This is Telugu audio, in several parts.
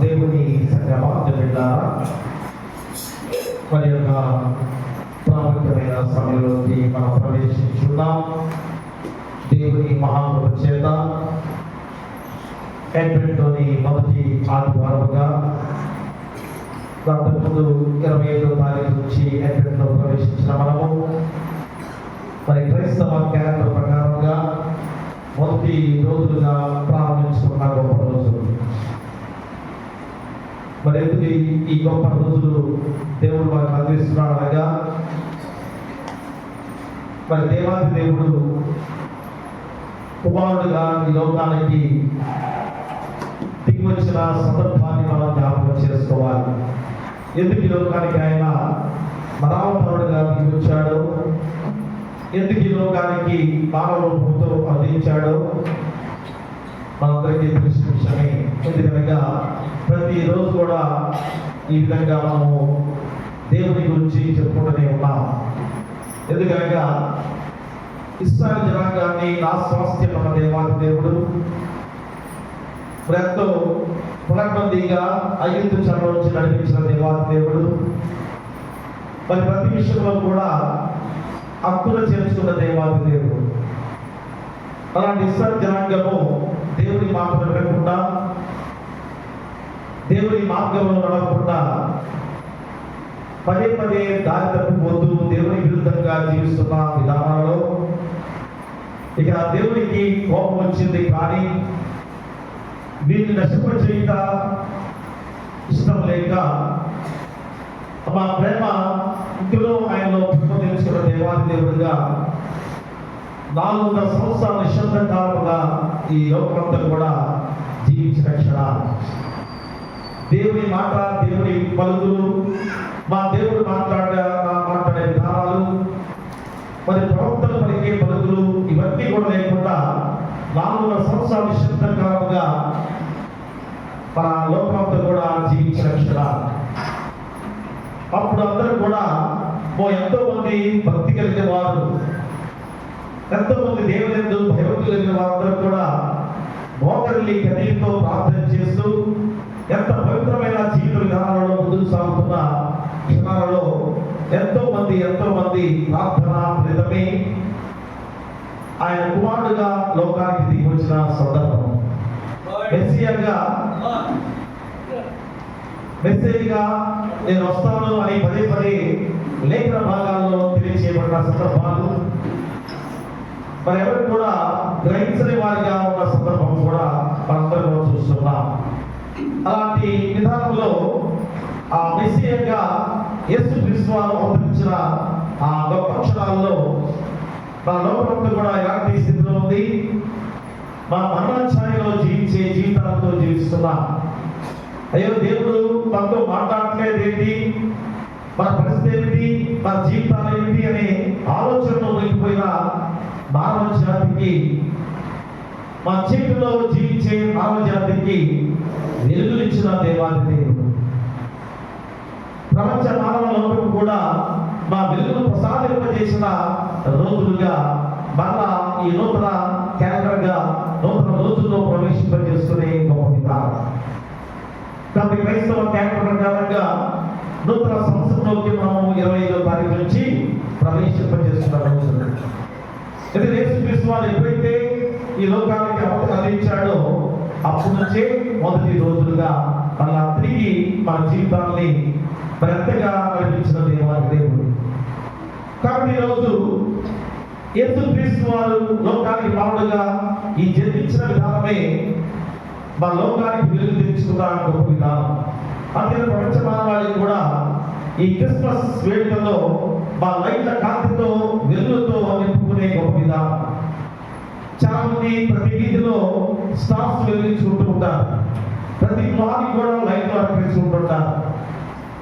దేవుని మరి యొక్క ప్రాముఖ్యమైన సమయంలోకి మనం ప్రవేశించున్నాం. దేవుని మహాకృప చేత ఏప్రిల్లోని మొదటి ఆదివారముగా అంతకుముందు 25వ తారీఖు నుంచి ఏప్రిల్లో ప్రవేశించిన మనము మరి క్రైస్తవ క్యాలెండర్ ప్రకారంగా మొదటి రోజులుగా ప్రారంభించుకున్న గొప్ప రోజులు. మరి ఎందుకు ఈ గొప్ప రోజులు దేవుడు మనకు అందిస్తున్నాడు అనగా, మరి దేవాది దేవుడు కుమారుడుగా ఈ లోకానికి దిగి వచ్చిన సందర్భాన్ని మనం జ్ఞాపకం చేసుకోవాలి. ఎందుకు ఈ లోకానికి ఆయన మరావతరుడుగా దిగి వచ్చాడు, ఎందుకు ఈ లోకానికి మానవ రూపంతో అందించాడు మనందరికీ తెలిసిన విషయమే. ఎందుకనగా ప్రతిరోజు కూడా ఈ విధంగా మనము దేవుని గురించి చెప్పుకుంటూనే ఉన్నాం. ఎందుకనగా ఇశ్రాయేలు జనాంగాన్ని నా స్వాస్థ్యం అన్న దేవాది దేవుడు ఎంతో పునర్బందీగా ఐగుప్తు చెరలో నుంచి నడిపించిన దేవాది దేవుడు మరి ప్రతి విషయంలో కూడా హక్కులు చేర్చుకున్న దేవాది దేవుడు. అలాంటి ఇశ్రాయేలు జనాంగము దేవుని మాట వినకుండా, దేవుని మార్గంలో నడవకుండా పదే పదే దారి తప్పిపోతూ దేవుని విరుద్ధంగా జీవిస్తున్న విధానాలలో ఇక దేవునికి కోపం వచ్చింది. కానీ వీరిని నష్టపరిచేయట ఇష్టం లేక మా ప్రేమ ఇందులో ఆయనలో పెంపొందించుకున్న దేవాది దేవుడిగా 400 సంవత్సరాల నిశ్శబ్ద కాలంగా ఈ లోకమంతా కూడా జీవించిన క్షణాలు. దేవుని మాట, దేవుని పలుకులు, మా దేవుడు మాట్లాడే విధానాలు, మరి ప్రవక్తలు పలికే పలుకులు ఇవన్నీ కూడా లేకుండా 400 సంవత్సరాల నిశ్శబ్ద కాలంగా మన లోకమంతా కూడా జీవించిన క్షణాలు. అప్పుడు అందరూ కూడా ఎంతో మంది భక్తి కలిగిన వారు, ఎంతో మంది దేవుని యందు భయభక్తులు కలిగిన వారందరూ కూడా మోకరిల్లి కన్నీటితో ప్రార్థన చేస్తూ ఎంత పవిత్రమైన జీవిత విధానాలలో ముందుకు సాగుతున్న క్షణాలలో ఎంతో మంది ప్రార్థన ఫలితమే ఆయన కుమారుడుగా లోకానికి దిగి వచ్చిన సందర్భం. మెస్సేజ్గా నేను వస్తాను అని పదే పదే లేఖన భాగాల్లో తెలియజేయబడిన సందర్భాలు మరి ఎవరు కూడా గ్రహించని వారిగా ఉన్న సందర్భం కూడా మనందరూ చూస్తున్నాం. అలాంటి విధానంలో ఆ మెస్సియాగా యేసు క్రీస్తు వారు అవతరించిన ఆ గొప్ప క్షణాల్లో మన లోకమంతా కూడా ఎలాంటి స్థితిలో ఉంది, మా మరణఛాయలో జీవించే జీవితాలతో జీవిస్తున్నాం. అయ్యో దేవుడు మనతో మాట్లాడట్లేదు ఏంటి, మన పరిస్థితి ఏమిటి, మన జీవితాలు ఏమిటి అనే ఆలోచనలో వెళ్ళిపోయిన మానవ జాతికి, మా చీకటిలో జీవించే మానవ జాతికి వెలుగునిచ్చిన దేవాది దేవుడు. ప్రపంచ మానవ లోకం కూడా మా వెలుగును ప్రసాదింపజేసిన రోజులుగా మళ్ళా ఈ నూతన క్యాలెండర్గా నూతన రోజుల్లో ప్రవేశింపజేసుకునే గొప్ప విధానం. కాబట్టి క్రైస్తవ క్యాలెండర్ ప్రకారంగా నూతన సంవత్సరంలోకి మనము 25వ తారీఖు నుంచి ప్రవేశింపజేస్తున్న రోజులు. ఇది యేసుక్రీస్తు వారు ఎప్పుడైతే ఈ లోకానికి అందించాడో అప్పటి నుంచే మొదటి రోజులుగా మళ్ళా తిరిగి మన జీవితాన్ని ఎంతగా నడిపించిన దేవాది దేవుడు. కాబట్టి ఈరోజు యేసుక్రీస్తు వారు లోకానికి మానవుడుగా ఈ జన్మించిన విధానమే మా లోకానికి వెలుగు తెచ్చుకున్న గొప్ప విధానం. అందుకే ప్రపంచ మానవాళికి కూడా ఈ క్రిస్మస్ వేడుకల్లో మా లైట్ల కాంతితో వెలుగుతో నింపుకునే గొప్ప విధానం. చాలా మంది ప్రతి వీధిలో స్టార్స్ వెలిగించుకుంటూ ఉంటారు, ప్రతి గృహానికి కూడా లైట్లు అలంకరించుకుంటుంటారు.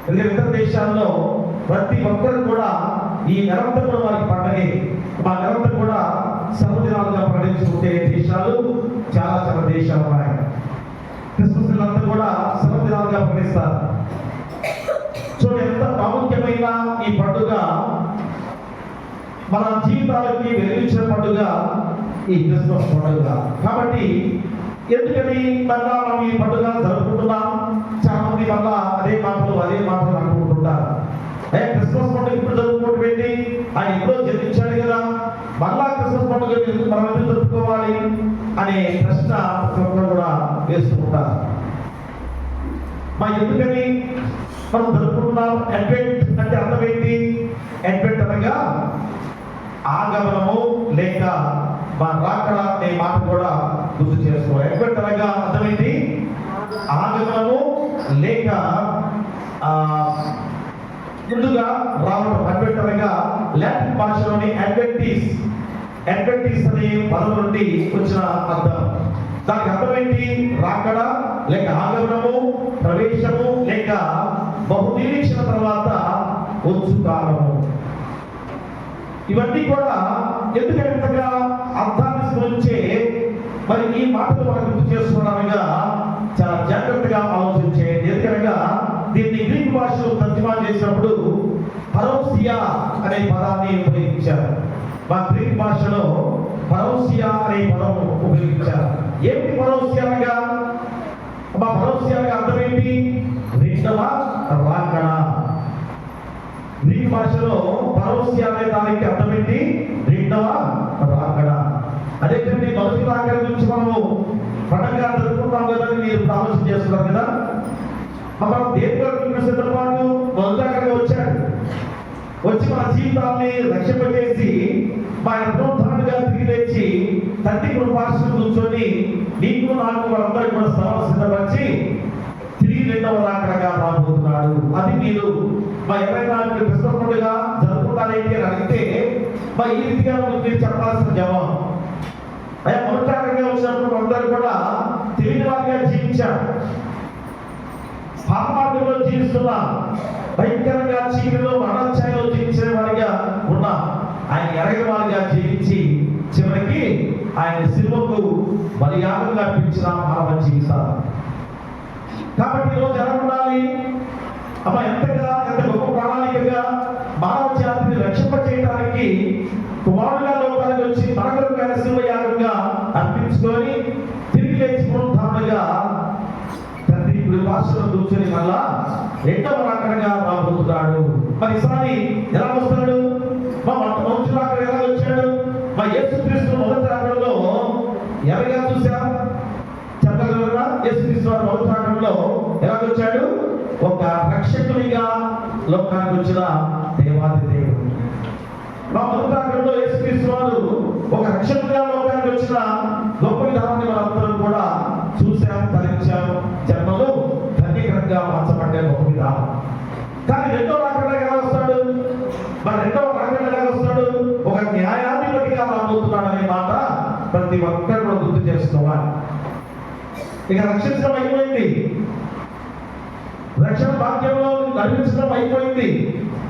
ఎందుకంటే ఇతర దేశాల్లో ప్రతి ఒక్కరు కూడా ఈ నెలంతా కూడా వారికి పండగే. మా నెలంతా కూడా సర్వదినాలుగా ప్రకటించుకుంటే దేశాలు చాలా చాలా దేశాలు ఉన్నాయి. క్రిస్మస్ అంతా కూడా సర్వదినాలుగా ప్రకటిస్తారు. చూడండి ఎంత ప్రాముఖ్యమైన ఈ పండుగ, మన జీవితాలకి వెలిగించిన పండుగ ఈ క్రిస్మస్ పండుగ. కాబట్టి ఎందుకని మళ్ళా మనం ఈ పండుగ జరుపుకుంటున్నాం? చాలా మంది మళ్ళా అదే మాటలు అనుకుంటుంటారు. క్రిస్మస్ పండుగ ఇప్పుడు జరుపుకోవడం ఏంటి? ఆయన ఎప్పుడో జన్మించాడు కదా, మళ్ళా క్రిస్మస్ పండుగ మనం ఎందుకు జరుపుకోవాలి అనే ప్రశ్న కూడా వేస్తుంటారు. ఎందుకని మనం జరుపుకుంటున్నాం? అడ్వెంట్ అంటే అర్థం ఏంటి? అడ్వెంట్ అనగా ఆగమనము లేక మా రాకడ అనే మాట కూడా గుర్తు చేసుకోవాలి. అడ్వెంట్ అనగా అర్థం ఏంటి? ఆగమనము లేక ముందుగా రావడం. అడ్వెంట్ అనగా లాటిన్ భాషలోని అడ్వెంటిస్ అనే పదం నుండి వచ్చిన అర్థం. దానికి అర్థం ఏంటి? రాకడ లేక ఆగమనము, ప్రవేశము లేక బహునిరీక్షణ తర్వాత వచ్చు కాలము. ఇవన్నీ కూడా ఎందుకంతగా అర్థాన్ని స్మరించే మరి ఈ మాటలు మనం గుర్తు చేసుకోవడానికి చాలా జాగ్రత్తగా ఆలోచించేయండి. ఎందుకనగా దీన్ని గ్రీక్ భాషలో తర్జుమా చేసినప్పుడు పరౌసియా అనే పదాన్ని ఉపయోగించారు. మా గ్రీక్ భాషలో పరౌసియా అనే పదం ఉపయోగించారు. ఏమిటి పరౌసియా అనగా? మా పరౌసియా అనగా అర్థం ఏంటి? రెండవ రాకడ. గ్రీక్ భాషలో పరౌసియా అనే దానికి అర్థం ఏంటి? రెండవ రాకడ. అదేంటంటే మొదటి రాకడ గురించి మనము పండగ జరుపుకుంటాం కదా, మీరు ఆలోచన చేస్తున్నారు కదా. మనం దేవుడు సిద్ధపాటు మొదటి రాకడగా వచ్చాడు, వచ్చి మన జీవితాన్ని రక్షింపజేసి మా పునరుద్ధరణగా తిరిగి లేచి తండ్రి కృపార్శ్వము కూర్చొని నీకు నాకు మనందరికీ కూడా స్థలం సిద్ధపరిచి తిరిగి రెండవ రాకడగా రాబోతున్నాడు. అది మీరు మా ఎవరైనా క్రిస్మస్ పండుగ జరుపుకుంటారేంటి అని అడిగితే ఈ రీతిగా మీరు చెప్పాల్సిన జవాబు, మొదటి రాకడగా వచ్చినప్పుడు అందరూ కూడా తెలియని వారిగా జీవించారు, పాప మార్గంలో జీవిస్తున్నాం, భయంకరంగా చీకటిలో మరణఛాయలో జీవించిన వారిగా ఉన్నాం. ఆయన ఎరగని వారిగా జీవించి చివరికి ఆయన సిలువకు బలియాగంగా అర్పించిన మానవ జీవితాలు. కాబట్టి ఈరోజు ఎలా ఉండాలి? ఎంత గొప్ప ప్రణాళికగా మానవ జాతిని రక్షింప చేయడానికి కుమారుడుగా లోకానికి వచ్చి మనకు సిలువ యాగంగా అర్పించుకొని తిరిగి లేచి పునరుద్ధరణగా తండ్రి ఇప్పుడు భాషలో కూర్చొని మళ్ళా రెండవ రాకడగా రాబోతున్నాడు. మరి ఈసారి ఎలా వస్తాడు? మొదటి రాకడ ఎలా వచ్చాడు? యేసుక్రీస్తు మొదటి రాకడలో ఎవరిగా చూసాం చెప్పగలరా? యేసుక్రీస్తు వారు మొదటి రాకడలో ఎలా వచ్చాడు? ఒక రక్షకునిగా లోకానికి వచ్చిన దేవాది దేవుడు. మొదటి రాకడలో యేసుక్రీస్తు వారు ఒక రక్షకునిగా లోకానికి వచ్చిన గొప్ప విధానాన్ని మనందరం కూడా చూసాం, తరించాం. జన్మలు ధన్యకరంగా మార్చబడ్డే గొప్ప విధానం. కానీ రెండవ రాకడ ఎలా వస్తాడు? రెండవ రాకడ ఎలా వస్తాడు? ఒక న్యాయాధిపతిగా రాబోతున్నాడు అనే మాట ప్రతి ఒక్కరు కూడా గుర్తు చేసుకోవాలి. ఇక రక్షించడం అయిపోయింది, రక్షణ భాగ్యంలో నడిపించడం అయిపోయింది,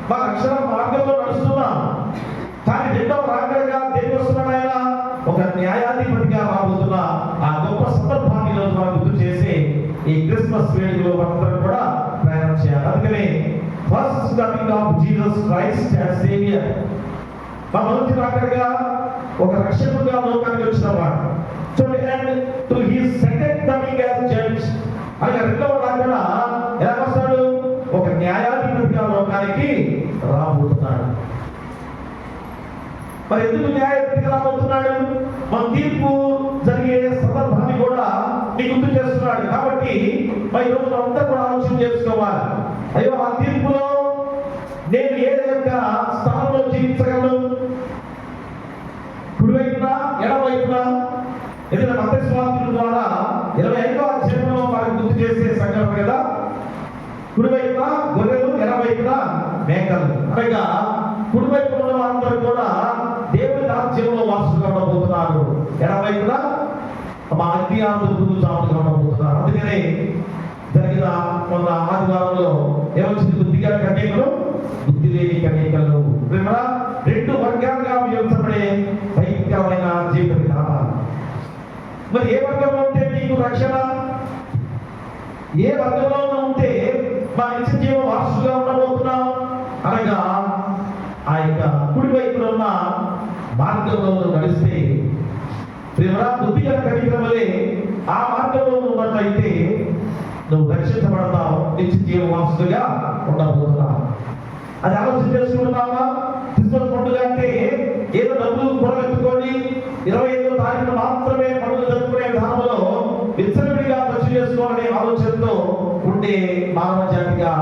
మా రక్షణ మార్గంలో నడుస్తున్నాం. కానీ రెండవ రాకడగా దేని వస్తున్నాడు? ఆయన ఒక న్యాయాధిపతిగా రాబోతున్న ఆ గొప్ప సందర్భాన్ని మనం గుర్తు చేసి ఈ క్రిస్మస్ వేడుకలో మనందరం కూడా ప్రయాణం చేయాలి. అందుకని first coming of Jesus Christ as saviour, మొదటి రాకడగా ఒక రక్షకుడుగా లోకానికి వచ్చిన వాడు. So and to his second coming as judge అనగా రెండవ రాకడ ఎలా వస్తాడు? ఒక న్యాయాధిపతిగా లోకానికి రాబోతున్నాడు. మరి ఎందుకు న్యాయాధిపతిగా రాబోతున్నాడు? మన తీర్పు జరిగే సందర్భాన్ని కూడా నీకు గుర్తు చేస్తున్నాడు. కాబట్టి ఈ రోజు అంతా కూడా ఆలోచన చేసుకోవాలి. అయ్యో, ఆ తీర్పులో నేను ఏ యొక్క స్థానంలో జీవించగలను? స్వార్థుల ద్వారా 25వ అధ్యాయంలో మనకు గుర్తు చేసే సంఘటన కదా. కుడివైపున గొర్రెలు, ఎడమవైపున మేకలు. అనగా కుడివైపున ఉన్న వారందరూ కూడా దేవుని రాజ్యంలో వారసులుగా ఉండబోతున్నారు, ఎడమవైపున మా అజ్ఞానులు చావులుగా ఉండబోతున్నారు. అందుకనే జరిగిన మొన్న ఆదివారంలో ఏమొచ్చింది? బుద్ధిగా కన్యకలు, బుద్ధి లేని కన్యకలు. రెండు వర్గాలుగా విభజించబడే భయంకరమైన జీవిత విధానాలు. మరి ఏ వర్గంలో ఉంటే నీకు రక్షణ? ఏ వర్గంలో ఉంటే మా నిత్య జీవ వారసుగా ఉండబోతున్నాం? అనగా ఆ యొక్క కుడివైపున ఉన్న మార్గంలో నడిస్తే బుద్ధిగా కనికరం వలె ఆ మార్గంలో ఉన్నట్లయితే నువ్వు రక్షించబడతావు, నిత్య జీవ వారసుగా ఉండబోతున్నావు. అది ఆలోచన చేసుకుంటున్నావా? క్రిస్మస్ పండుగ అంటే ఏదో డబ్బులు కూడబెట్టుకొని 25వ తారీఖున మాత్రమే పండుగ జరుపుకునే విధానంలో విచ్చలవిడిగా ఖర్చు చేసుకోవాలనే ఆలోచనతో ఉండే మానవ జాతిగా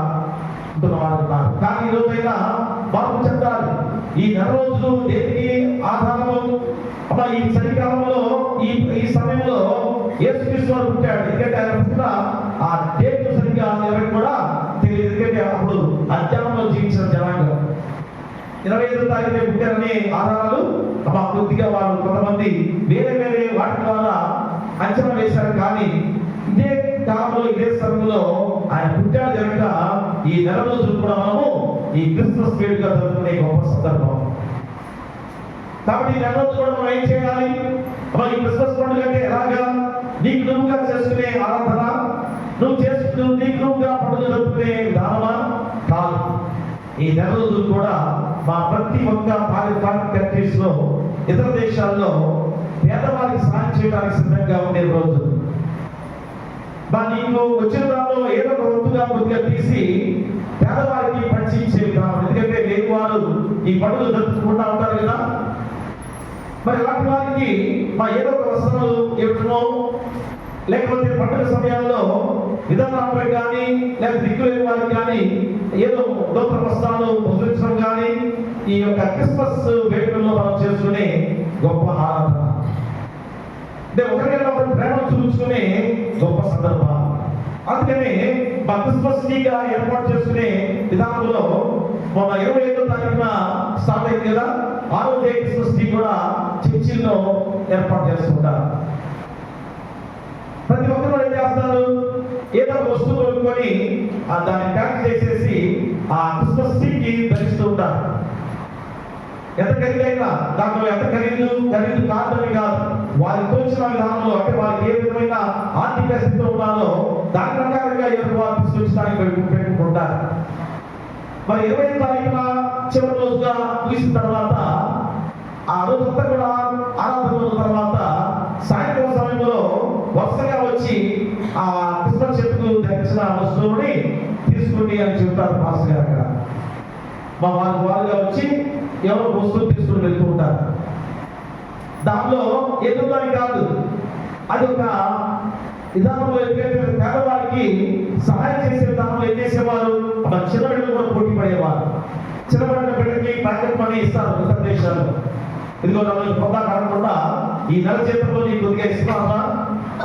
ఉంటున్నవారు ఉన్నారు. కానీ ఈ రోజైనా మార్పు చెందాలి. ఈ నెల రోజులు దేనికి ఆధారము? అమ్మా, ఈ చలికాలంలో ఈ సమయంలో యేసుక్రీస్తు వారు పుట్టాడు. ఎందుకంటే ఆయన పుట్టిన ఆ డేట్ సరిగ్గా ఎవరికి కూడా తెలియదు. ఎందుకంటే అప్పుడు అజ్ఞానంలో జీవించిన జనాంగం 25వ తారీఖునే పుట్టారనే ఆధారాలు అమ్మా కొద్దిగా వాళ్ళు కొంతమంది వేరే వేరే వాటి ద్వారా అంచనా వేశారు. కానీ ఇదే కాలంలో ఇదే సమయంలో ఆయన పుట్టాడు కనుక ఈ నెల రోజులు కూడా మనము ఈ క్రిస్మస్ వేడుక జరుపుకునే గొప్ప సందర్భం. కాబట్టి ఈ నెల రోజులు కూడా మనం ఏం చేయాలి? ఈ క్రిస్మస్ పండుగ అంటే ఎలాగా? నీకు నువ్వుగా చేసుకునే ఆరాధన, నీకు నువ్వుగా పండుగ జరుపుకునే విధానమా? కాదు. ఈ నెల రోజులు కూడా మా ప్రతి ఒక్క ఫారిన్ కంట్రీస్ లో, ఇతర దేశాల్లో పేదవారికి సహాయం చేయడానికి సిద్ధంగా ఉండే రోజు. నీకు వచ్చిన దానిలో ఏదో ఒక వంతుగా కొద్దిగా తీసి పేదవారికి పంచించే విధానం. ఎందుకంటే లేని వారు ఈ పండుగ జరుపుకుంటా ఉంటారు కదా. మరి అలాంటి వారికి ఏదో ఒక వస్త్రాలు ఇవ్వటమో, లేకపోతే పండుగ సమయాల్లో విధానాలపై కానీ, లేకపోతే దిక్కులేని వారికి కానీ ఏదో నూతన వస్త్రాలు ముద్రించడం కానీ ఈ యొక్క క్రిస్మస్ వేడుకల్లో మనం చేసుకునే గొప్ప ఆరాధన. ఒకరిగా ఒకరి ప్రేమ చూపించుకునే గొప్ప సందర్భం. అందుకనే మా క్రిస్మస్ గా ఏర్పాటు చేసుకునే విధానంలో మొన్న 25వ తారీఖున స్టార్ట్ అయింది కదా. 6వ డే క్రిస్మస్ టీ కూడా చర్చిల్లో ఏర్పాటు చేస్తుంటారు. ప్రతి ఒక్కరు ఏం చేస్తారు? ఏదో ఒక వస్తువు కొనుక్కొని దాన్ని ప్యాక్ చేసేసి ఆ క్రిస్మస్ టీకి ధరిస్తూ ఉంటారు. ఎంత ఖరీదైనా దాంట్లో ఎంత ఖరీదు కాదని కాదు, వారికి తోచిన విధానంలో, అంటే వారికి ఏ విధమైన ఆర్థిక స్థితిలో ఉన్నారో దాని ప్రకారంగా ఎవరు వారు తీసుకొచ్చడానికి పెట్టుకుంటారు. మరి 20వ తారీఖున చివరి రోజుగా ముగిసిన తర్వాత ఆ రోజంతా కూడా ఆరాధన తర్వాత సాయంత్రం సమయంలో వరుసగా వచ్చి ఆ క్రిస్మస్ చెట్టుకు ధరించిన వస్తువుని తీసుకుని అని చెప్తారు మాస్టర్ గారు. అక్కడ వారుగా వచ్చి ఎవరో వస్తువులు తీసుకుని వెళ్తూ ఉంటారు. దానిలో ఎదుగుదని కాదు, అది ఒక విధానంలో. ఎందుకంటే పేదవారికి సహాయం చేసే విధానంలో ఏం చేసేవారు? చిన్న బిడ్డలు కూడా పోటీ పడేవారు. చిన్నబడిన బిడ్డకి ప్యాకెట్ మనీ ఇస్తారు ఇతర దేశాల్లో. ఇదిగో నన్ను పొందా కాకుండా ఈ నెల జీతంలో నీకు కొద్దిగా ఇస్తున్నామా,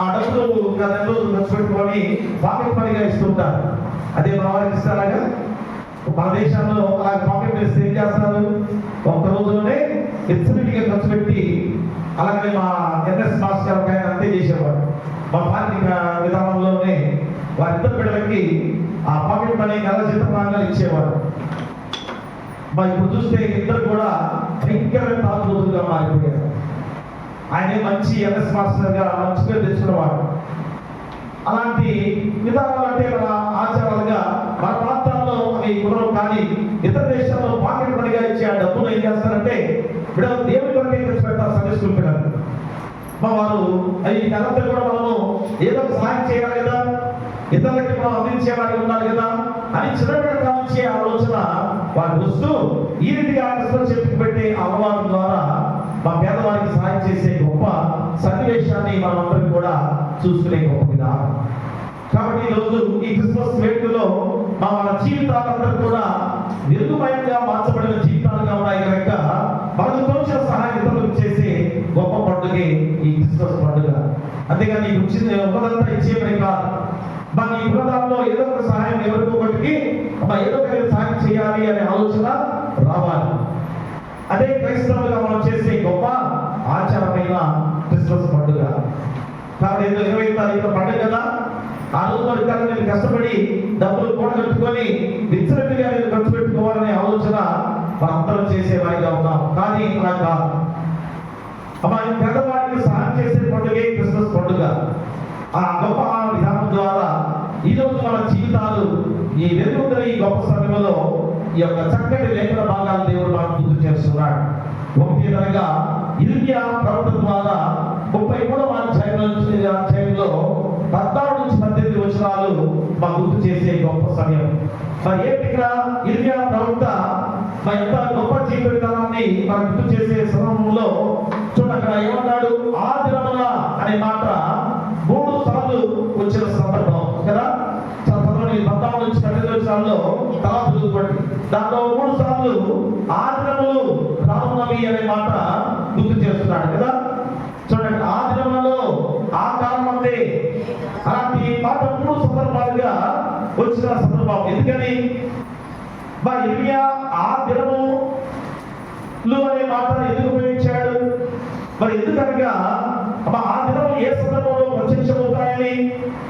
ఆ డబ్బులు నెల రోజులు ఖర్చు పెట్టుకొని పాకెట్ మనీగా ఇస్తుంటారు. అదే మా వారికి ఇస్తారాగా. మన దేశాల్లో ఆ పాకెట్ వేస్తే ఏం చేస్తారు? ఒక్క రోజులోనే ఎత్తుగా ఖర్చు పెట్టి, అలాగే మా ఎన్ఎస్ మాస్టర్ గారు అంతే చేసేవాడు. మా పార్టీ విధానంలోనే వారిద్దరు బిడ్డలకి ఆ పాకెట్ మనీ నెల జీతం ఇచ్చేవాడు. ఇప్పుడు చూస్తే ఇద్దరు కూడా భయంకరమైన తాగుబోతులుగా మారిపోయారు. ఆయనే మంచి ఎన్ఎస్ మాస్టర్ గా మంచి పేరు తెచ్చుకున్నవాడు. అలాంటి విధానాలు అంటే మన ఆచారాలుగా మన ప్రాంతాల్లో అవి కుదరవు. కానీ ఇతర దేశాల్లో పాకెట్ మనీగా ఇచ్చే ఆ డబ్బులు ఏం చేస్తారంటే బిడ్డలు దేవుడి కొరకే ఖర్చు పెడతారు. సండే స్కూల్ పిల్లలు వారు అవి నెలంతా కూడా మనము ఏదో ఒక సహాయం చేయాలి కదా, ఇతరులకి మనం అందించేవాడికి ఉండాలి కదా అని చిన్నపిల్లల కాల్చే ఆలోచన వారి వస్తూ ఈ రీతిగా క్రిస్మస్ చెట్టుకు పెట్టే అలవాటు ద్వారా మా పేదవారికి సహాయం చేసే గొప్ప సన్నివేశాన్ని మనమందరం కూడా చూసుకునే గొప్ప విధానం. కాబట్టి ఈరోజు ఈ క్రిస్మస్ వేడుకలో మన జీవితాలందరూ కూడా వెలుగుమయంగా మార్చబడిన జీవితాలుగా ఉన్నాయి కనుక మనకు తోచిన సహాయం ఇతరులకు చేసే గొప్ప పండుగే ఈ క్రిస్మస్ పండుగ. అంతేగాని నీకు వచ్చింది ఉన్నదంతా ఇచ్చేయమని కాదు. మన ఈ ఉన్నదాల్లో ఏదో ఒక సహాయం ఎవరికో ఒకటికి ఏదో ఒక సహాయం చేయాలి అనే ఆలోచన రావాలి. అదే క్రైస్తవులుగా మనం చేసే గొప్ప ఆచారమైన క్రిస్మస్ పండుగ. కాబట్టి 20వ తారీఖు పండుగ కదా, ఆ రోజు వరకు నేను కష్టపడి డబ్బులు కూడగట్టుకొని విచ్చలట్టుగా నేను ఖర్చు పెట్టుకోవాలనే ఆలోచన మనందరం చేసేవారిగా ఉన్నాం. కానీ అలా కాదు. పేదవాడికి సహాయం చేసే పండుగే క్రిస్మస్ పండుగ. ఆ గొప్ప విధానం ద్వారా ఈరోజు మన జీవితాలు ఈ వెలుగుతున్న ఈ గొప్ప సమయంలో ఈ యొక్క చక్కటి లేఖన భాగాలు దేవుడు మనకు గుర్తు చేస్తున్నాడు. ఒకటి అనగా ఇర్మియా ప్రవక్త ద్వారా 33వ అధ్యాయంలో 14 నుంచి 18 వచనాలు మాకు గుర్తు చేసే గొప్ప సమయం. మరి ఏంటి ఇక్కడ ఇర్మియా ప్రవక్త మరి ఎంత గొప్ప జీవిత విధానాన్ని మనకు గుర్తు చేసే సమయంలో చూడండి, అక్కడ ఏమన్నాడు? ఆ దినమున అనే మాట 3 సార్లు వచ్చిన సందర్భం కదా. 14 నుంచి 18 వచనాల్లో తర్వాత చూసుకోండి. దాంట్లో 3 సార్లు ఆ దినములు రానున్నవి అనే మాట గుర్తు చేస్తున్నాడు కదా. చూడండి, ఆ దినములలో ఆ కాలం అంతే అలాంటి మాట 3 సందర్భాలుగా వచ్చిన సందర్భం. ఎందుకని ఇర్మియా ఆ దినములు అనే మాట ఎందుకు ఉపయోగించాడు? మరి ఎందుకనగా ఆ దినం ఏ సందర్భంలో ప్రత్యక్షమవుతాయని,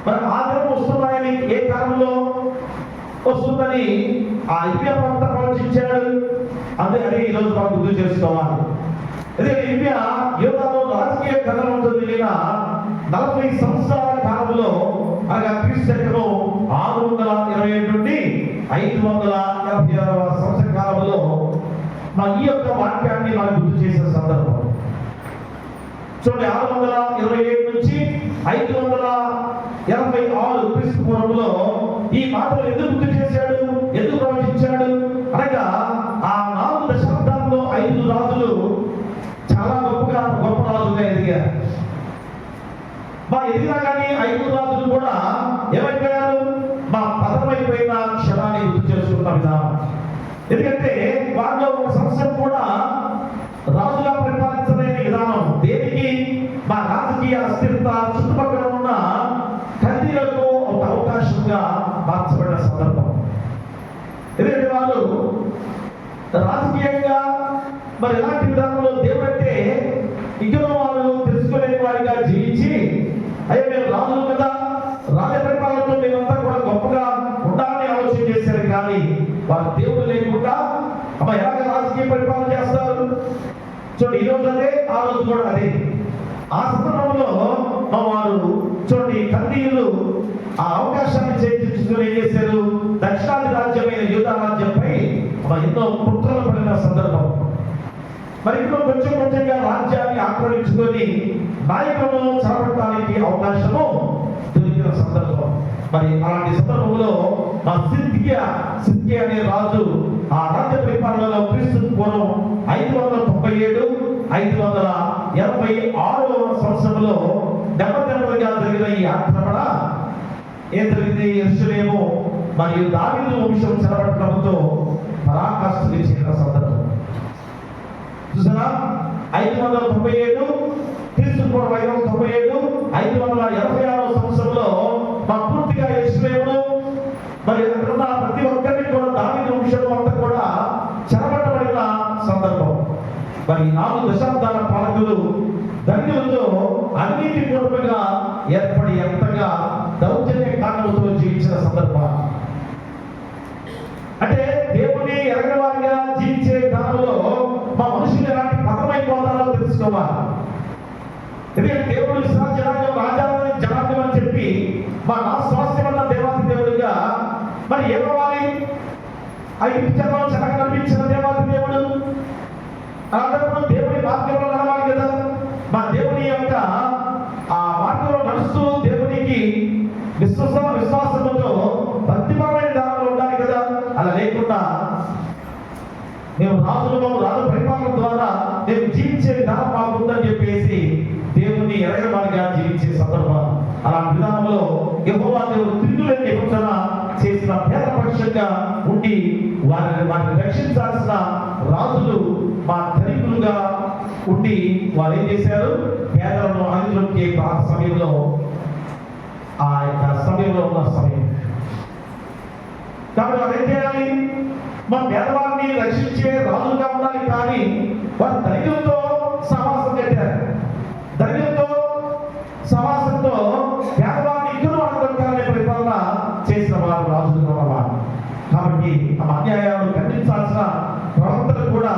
మరి ఆ దినం వస్తున్నాయని, ఏ కాలంలో వస్తుందని ఆ ఇర్మియా ప్రవక్త ప్రవచించాడు. అదే ఈరోజు మనం గుర్తు చేసుకోవాలి. అదే ఇర్మియా యూదాలో రాజకీయ కథనంతో జరిగిన 40 సంవత్సరాల కాలంలో అనగా క్రీస్తు శకం 627 నుండి 586వ సంవత్సర కాలంలో ఈ యొక్క వాక్యాన్ని మనం గుర్తు చేసిన సందర్భం. చూడండి, 627 నుంచి 586 క్రీస్తు పూర్వంలో ఈ మాటలు ఎందుకు గుర్తు చేశాడు, ఎందుకు ప్రవచించాడు అనగా ఆ 4 దశాబ్దాల్లో 5 రాజులు చాలా గొప్ప రాజుగా ఎదిగారు. ఎదిగినా కానీ 5 రాజులు కూడా ఏమైపోయారు? పతనమైపోయిన క్షణాన్ని గుర్తు చేసుకున్న విధానం. ఎందుకంటే వాళ్ళలో ఒక సంవత్సరం కూడా రాజుగా పరిపాలించలేని విధానం. దేనికి? రాజకీయ అస్థిరత చుట్టుపక్కల ఉన్న ఖైదీలకు ఒక అవకాశంగా మార్చబడిన సందర్భం. ఎందుకంటే వాళ్ళు రాజకీయంగా ఎలాంటి విధానంలో దేవుడంటే ఇంకనో వాళ్ళు తెలుసుకోలేని వారిగా జీవించి, అయ్యో మేము రాజులు కదా, రాజ పరిపాలనలో మేమంతా కూడా గొప్పగా ఉండాలని ఆలోచన చేశారు. కానీ వారు దేవుడు లేకుండా ఎలాగ రాజకీయ పరిపాలన చేస్తారు? చూడండి, ఈ రోజు అదే, ఆ రోజు కూడా అదే. ఆ సందర్భంలో వారు చూడండి ఖైదీలు ఆ అవకాశాన్ని చేర్చుకుని ఏం చేశారు? దక్షిణాది రాజ్యమైన యూదా రాజ్యంపై ఎన్నో కుట్రలు పడిన సందర్భం. మరి ఇప్పుడు కొంచెంగా రాజ్యాన్ని ఆక్రమించుకొని నాయకులను చదవడానికి అవకాశము దొరికిన సందర్భం. మరి అలాంటి సందర్భంలో సిద్కియా అనే రాజు ఆ రాజ్య పరిపాలనలో క్రీస్తు పూర్వం 597 586వ సంవత్సరంలో నెమ్మదిగా జరిగిన ఈ ఆక్రమణ ఏం జరిగింది? యెరూషలేము మరియు దావీదు వంశం చెరపట్టడంతో పరాకాష్ఠకి చేరిన సందర్భం. చూసారా? 597 క్రీస్తు పూర్వం 597 586వ సంవత్సరంలో పూర్తిగా యెరూషలేమును మరి అక్కడ ఉన్న ప్రతి ఒక్కరిని కూడా దావీదు వంశం అంతా కూడా చెరపట్టబడిన సందర్భం. మరి 4 దశాబ్దాల పాలకులు ధన్యులతో అన్నిటి పూర్వకంగా ఏర్పడి ఎంతగా దౌర్జన్య కారణంతో జీవించిన సందర్భం. అంటే దేవుని ఎరగని వారిగా జీవించే కాలంలో మనుషులు ఎలాంటి పతమైపోతారో తెలుసుకోవాలి. ఎందుకంటే దేవుడు ఇస్రాయేలు జనాంగం రాజాలని జనాంగం అని చెప్పి నా స్వాస్థ్యం అన్న దేవాది దేవుడిగా మరి ఏమవ్వాలి? ఆ ఇంటి జన్మలో చెనక కనిపించిన దేవాది దేవుడు అందరూ దేవుని మార్గంలో నడవాలి కదా. దేవుని యొక్క ఆ మార్గంలో నడుస్తూ దేవునికి విశ్వాసంతో భక్తిపరమైన దానిలో ఉండాలి కదా. అలా లేకుండా మేము రాజు పరిపాలన ద్వారా మేము జీవించే విధానం బాగుందని చెప్పేసి దేవుని ఎరగవాడిగా జీవించే సందర్భం. అలాంటి విధానంలో యెహోవా దేవుడు తిరుగులేని నిబంధన చేసిన పేదపక్షంగా ఉండి వారిని రక్షించాల్సిన రాజులు ధనికులుగా ఉండి వారు ఏం చేశారు? పేదలను అణిచివేసే సమయంలో, ఆ యొక్క సమయంలో ఉన్న సమయం కాబట్టి వారు ఏం చేయాలి? మన పేదవారిని రక్షించే రాజులుగా ఉండాలి. కానీ వారు ధైర్యంతో సమాసం పెట్టారు. ధైర్యంతో సమాసంతో పేదవారిని ఇద్దరు అనుకుంటారనే పరిపాలన చేసిన వారు రాజులుగా ఉన్నవారు. కాబట్టి ఆ అన్యాయాలను ఖండించాల్సిన ప్రవక్తలు కూడా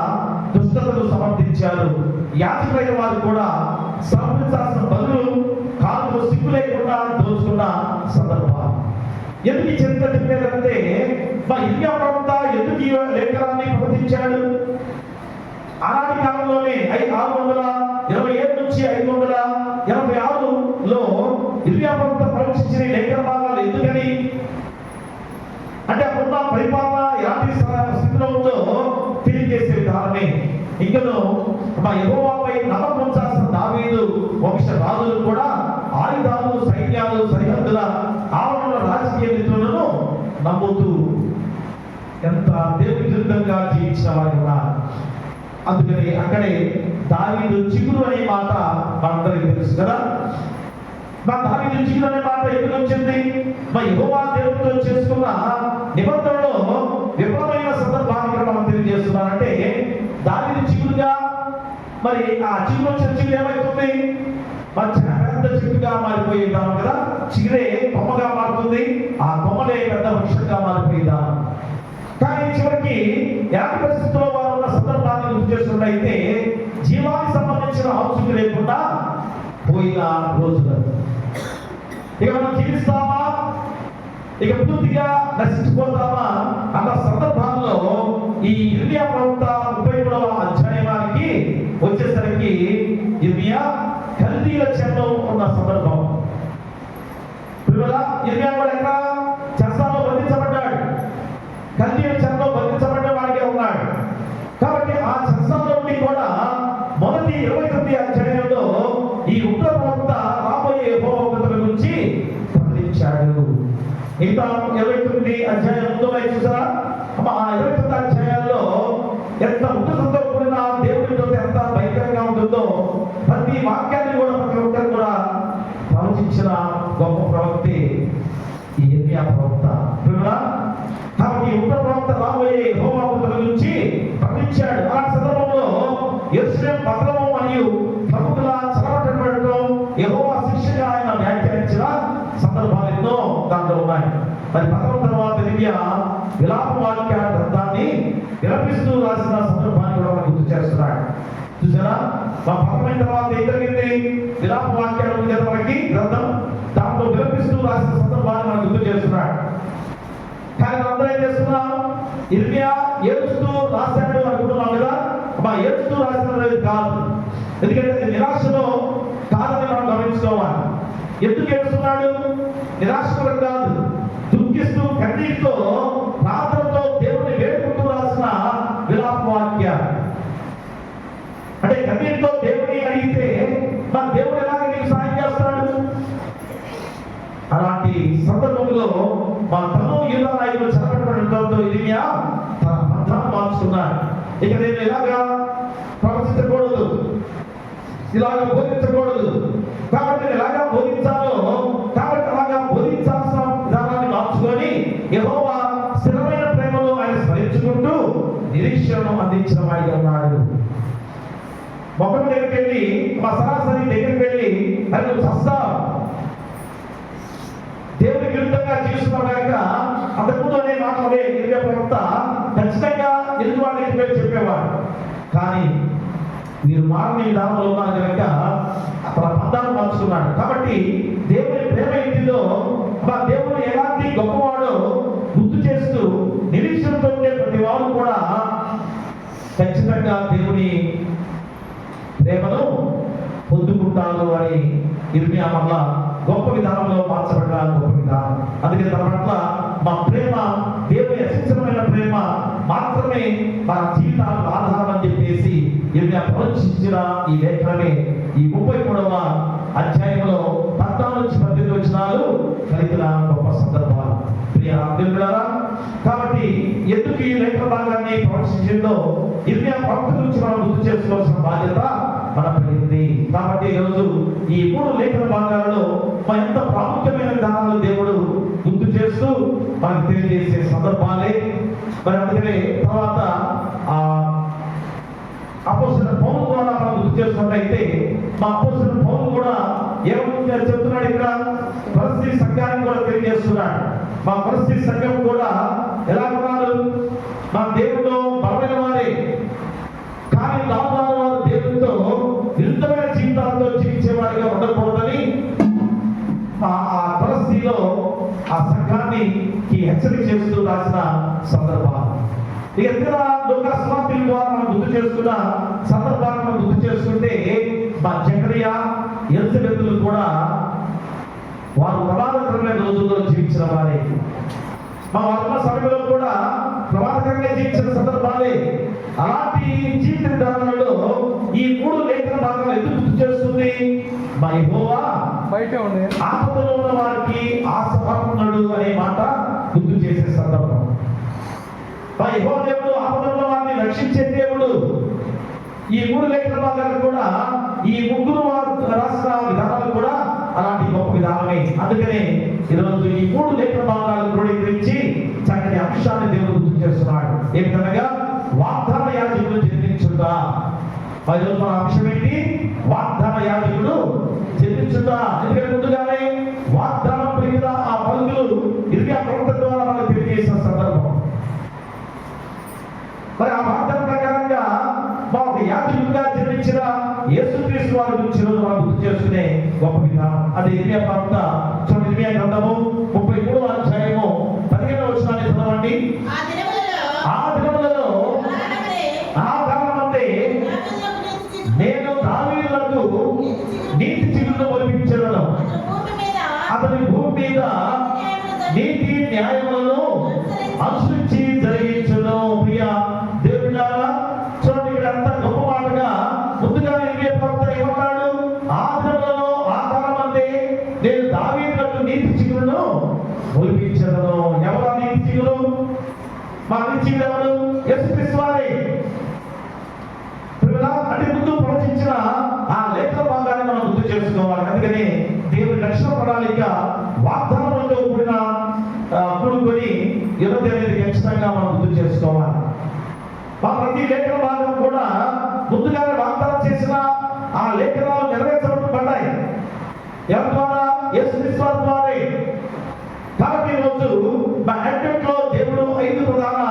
దుష్టతను సమర్థించారు. యాజకులైన వారు కూడా సమర్థించాల్సిన బదులు కాళ్ళు సిగ్గు లేకుండా దోచుకున్న సందర్భాలు. ఎందుకు ఈ చరిత్ర చెప్పేదంటే, మా ఇర్మియా ప్రవక్త ఎందుకు ఈ లేఖనాన్ని ప్రవచించాడు? ఆనాటి కాలంలోనే 627 నుంచి 586లో ఇర్మియా ప్రవక్త ప్రవచించిన లేఖన భాగాలు ఎందుకని అంటే, అప్పుడున్న పరిపాలన ఎలాంటి స్థితిలో ఉందో తెలియజేసే విధానమే. ఇంకను మా యెహోవాపై నమ్మకం ఉంచాల్సిన దావీదు వంశ రాజులు కూడా ఆయుధాలు, సైన్యాలు, సరిహద్దుల ఆవరణలో రాజకీయ నిధులను నమ్ముతూ ఎంత దేవుని విరుద్ధంగా జీవించిన వారు ఉన్నారు. అందుకని అక్కడే దావీదు చిగురు అనే మాట మనందరికీ తెలుసు కదా. మా దావీదు చిగురు అనే మాట ఎందుకు వచ్చింది? మా యెహోవా దేవుడితో చేసుకున్న నిబంధనలో విఫలమైన సందర్భాన్ని మనం తెలియజేస్తున్నారంటే, దావీదు చిగురుగా మరి ఆ చిగురు వచ్చిన చిగురు ఏమవుతుంది? పెద్ద చెట్టుగా మారిపోయే విధానం కదా. చిగురే కొమ్మగా మారుతుంది, ఆ కొమ్మలే పెద్ద వృక్షంగా మారిపోయే విధానం. కానీ చివరికి ఎలాంటి పరిస్థితుల్లో వారు ఉన్న సందర్భాన్ని గుర్తు చేస్తున్నట్టయితే, జీవానికి సంబంధించిన ఆలోచన లేకుండా పోయిన రోజులు. ఇక మనం జీవిస్తామా, ఇక పూర్తిగా నశించిపోతామా అన్న సందర్భాల్లో ఈ ఇర్మియా ప్రవక్త 33వ అధ్యాయానికి వచ్చేసరికి ఇర్మియా కల్దీల చెరలో ఉన్న సందర్భం. ఇర్మియా కూడా ఎక్కడ? చెరసాలలో బంధించబడ్డాడు. కల్దీల చెరలో బంధించబడ్డ వాడిగా ఉన్నాడు. కాబట్టి ఆ చెరసాలలో నుండి కూడా మొదటి 29 అధ్యాయంలో ఈ ఉత్తర ప్రవక్త రాబోయే యెహోవా గురించి ప్రకటించాడు. మిగతా 29 అధ్యాయంలో చూసారా? ఆ 29 అధ్యాయాల్లో ఎంత ఉత్తరంతో కూడిన దేవుడితో ఎంత భయంకరంగా ఉంటుందో ప్రతి వాక్యాన్ని కూడా ప్రతి ఒక్కరు కూడా ప్రవచించిన గొప్ప ప్రవక్తే ఈ ఇర్మియా ప్రవక్త. కాబట్టి ఉత్తర ప్రవక్త రాబోయే యెహోవా గురించి ప్రకటించాడు. ఆ సందర్భంలో యెరూషలేము పతనము మరియు ప్రముఖుల చెరపట్టబడటం యెహోవా శిక్షగా ఆయన వ్యాఖ్యానించిన సందర్భాలు ఎన్నో దాంట్లో ఉన్నాయి. మరి పతనం తర్వాత ఇర్మియా విలాప వాక్య గ్రంథాన్ని విలపిస్తూ రాసిన సందర్భాన్ని కూడా మనం గుర్తు చేస్తున్నాడు. చూసారా? మా పతనమైన తర్వాత ఏం జరిగింది? విలాప వాక్యాలు మనకి గ్రంథం, దాంట్లో విలపిస్తూ రాసిన సందర్భాన్ని మనం గుర్తు చేస్తున్నాడు. కానీ అందరూ ఏం చేస్తున్నాం? ఇర్మియా ఏడుస్తూ రాశాడు అనుకుంటున్నాం కదా. మా ఏడుస్తూ రాసినది కాదు. ఎందుకంటే నిరాశలో కాదని మనం గమనించుకోవాలి. ఎందుకు ఏడుస్తున్నాడు? నిరాశపరం కాదు, దుఃఖిస్తూ కన్నీటితో ప్రార్థనతో దేవుని వేడుకుంటూ రాసిన విలాప వాక్య. అంటే కన్నీటితో దేవుని అడిగితే మన దేవుడు ఎలాగ నీకు సాయం చేస్తాడు? అలాంటి సందర్భంలో మా తను యూదా నాయకులు చెరపట్టబడటంతో ఇర్మియా తన పంథాను మార్చుకున్నాడు. ఇక నేను ఇలాగా ప్రవచించకూడదు, ఇలాగా బోధించకూడదు. కాబట్టి నేను ఎలాగా బోధించాలో కాబట్టి అలాగా బోధించాల్సిన విధానాన్ని మార్చుకొని యెహోవా స్థిరమైన ప్రేమలో ఆయన స్మరించుకుంటూ నిరీక్షణను అందించిన వాడిగా ఉన్నాడు. మొక్కల దగ్గరికి వెళ్ళి, మా సరాసరి దగ్గరికి వెళ్ళి అది నువ్వు చస్తావు, దేవునికి విరుద్ధంగా జీవిస్తున్నావు కనుక అంతకుముందు అనే మాటలే ఇర్మియా ప్రవక్త ఖచ్చితంగా ఎదుటి వాళ్ళ దగ్గరికి వెళ్ళి చెప్పేవాడు. కానీ మీరు మారని విధానంలో ఉన్నారు కనుక అక్కడ పందాలు మార్చుకున్నాడు. కాబట్టి దేవుని ప్రేమ ఇంటిలో మా దేవుడు ఎలాంటి గొప్పవాడో గుర్తు చేస్తూ నిరీక్షణతో ఉండే ప్రతి వారు కూడా ఖచ్చితంగా దేవుని ప్రేమను పొందుకుంటారు అని ఇర్మియా వల్ల గొప్ప విధానంలో మార్చబడ్డ గొప్ప విధానం. అందుకే తన పట్ల మా ప్రేమ దేవుని అశించమైన ప్రేమ మాత్రమే మన జీవితాలకు ఆధారం అని చెప్పేసి ఇర్మియా ప్రవచించిన ఈ లేఖనమే ఈ 33వ అధ్యాయంలో 14 నుంచి 18 వచనాలు కలిగిన గొప్ప సందర్భాలు. ప్రియ దేవులారా, కాబట్టి ఎందుకు ఈ లేఖన భాగాన్ని ప్రవచించిందో ఇర్మియా ప్రవక్త గురించి మనం గుర్తు చేసుకోవాల్సిన బాధ్యత మనపడింది. కాబట్టి ఈరోజు ఈ 3 లేఖన భాగాలలో మన ఎంత ప్రాముఖ్యమైన విధానాలు దేవుడు గుర్తు చేస్తూ మనకు తెలియజేసే సందర్భాలే. మరి అందుకనే తర్వాత అపోస్తలుడైన పౌలు ద్వారా మనం గుర్తు చేసుకున్నట్లయితే మా అపోస్తలుడైన పౌలు కూడా ఏమవుతుందో చెప్తున్నాడు. ఇక్కడ పరిస్థితి సంఘానికి కూడా తెలియజేస్తున్నాడు. మా పరిస్థితి సంఘం కూడా ఎలా ఉన్నారు? మా దేవుడు బలమైన వారే, కానీ రాబోయే వారు దేవుడితో విరుద్ధమైన జీవితాలతో జీవించేవాడిగా ఉండకూడదని ఆ పరిస్థితిలో ఆ సంఘాన్ని హెచ్చరిక చేస్తూ రాసిన సందర్భాలు. ఇక లోకాస్వార్థుల ద్వారా మనం గుర్తు చేసుకున్న సందర్భాన్ని మనం గుర్తు చేసుకుంటే మా జకరియా ఎలిజబెతులు కూడా వారు ప్రమాదకరమైన రోజుల్లో జీవించిన వారే. మా వర్మ సమయంలో కూడా ప్రమాదకరంగా జీవించిన సందర్భాలే. అలాంటి జీవిత విధానంలో ఈ 3 లేఖన భాగాలు ఎందుకు గుర్తు చేస్తుంది? మా యెహోవా ఆపదలో ఉన్న వారికి ఆశపడుతున్నాడు అనే మాట గుర్తు చేసే సందర్భం. మా యెహోవా దేవుడు ఆపదలో ఉన్న వారిని రక్షించే దేవుడు. ఈ 3 లేఖన భాగాలు కూడా ఈ 3 రాసిన విధానాలు కూడా అలాంటి గొప్ప విధానమే. అందుకనే ఈరోజు ఈ 3 లేఖన భాగాలను క్రోడీకరించి చక్కటి అంశాన్ని దేవుడు గుర్తు చేస్తున్నాడు. ఏమిటనగా వాగ్దాన యాజకుడు జన్మించుట. మన అంశం ఏంటి? వాగ్దాన యాజకుడు జన్మించుట. ఎందుకంటే ముందుగానే వాగ్దానం పలికిన ఆ పలుకులు ఇర్మియా ప్రవక్త ద్వారా మనకు తెలియజేసిన సందర్భం. మరి ఆ వాగ్దానం ప్రకారంగా మా ఒక యాజకుడిగా జన్మించిన యేసుక్రీస్తు వారి గురించి మనం గుర్తు చేసుకునే గొప్ప విధానం. అది ఇర్మియా ప్రవక్త చూడండి, ఇర్మియా గ్రంథము 33వ అధ్యాయము 15వ వచనాన్ని చదవండి. ఆ దినములలో ఆ కాలమందే నేను దావీదులకు నీతి చిగురును మొలిపించెదను. అతని భూమి మీద నీతి న్యాయములను అనుసరించి జరిగించును. ప్రియ దేవుడారా, చూడండి ఇక్కడ అంత గొప్ప మాటగా ముందుగా ఇర్మియా ప్రవక్త ఏమన్నాడు? ఆ దినములలో ఆ కాలమందే నేను దావీదులకు నీతి చిగురును మొలిపించెదను. ఎవరు నీతి చిగురు? మా నీతి చిగురు ఎవరు? యేసుక్రీస్తు వారే. అంటే ముందు ప్రవచించిన ఆ లేఖన భాగాన్ని మనం గుర్తు చేసుకోవాలి. అందుకని దేవుని రక్షణ ప్రణాళిక వాగ్దానంతో కూడుకొని ఇరవై అనేది ఖచ్చితంగా మనం గుర్తు చేసుకోవాలి. మా ప్రతి లేఖన భాగం కూడా ముందుగానే వాగ్దానం చేసిన ఆ లేఖనాలు నెరవేర్చబడ్డాయి. ఎవరి ద్వారా? యేసుక్రీస్తు వారి ద్వారే. కాబట్టి ఈరోజు మా అడ్వెంట్లో దేవుడు 5 ప్రధాన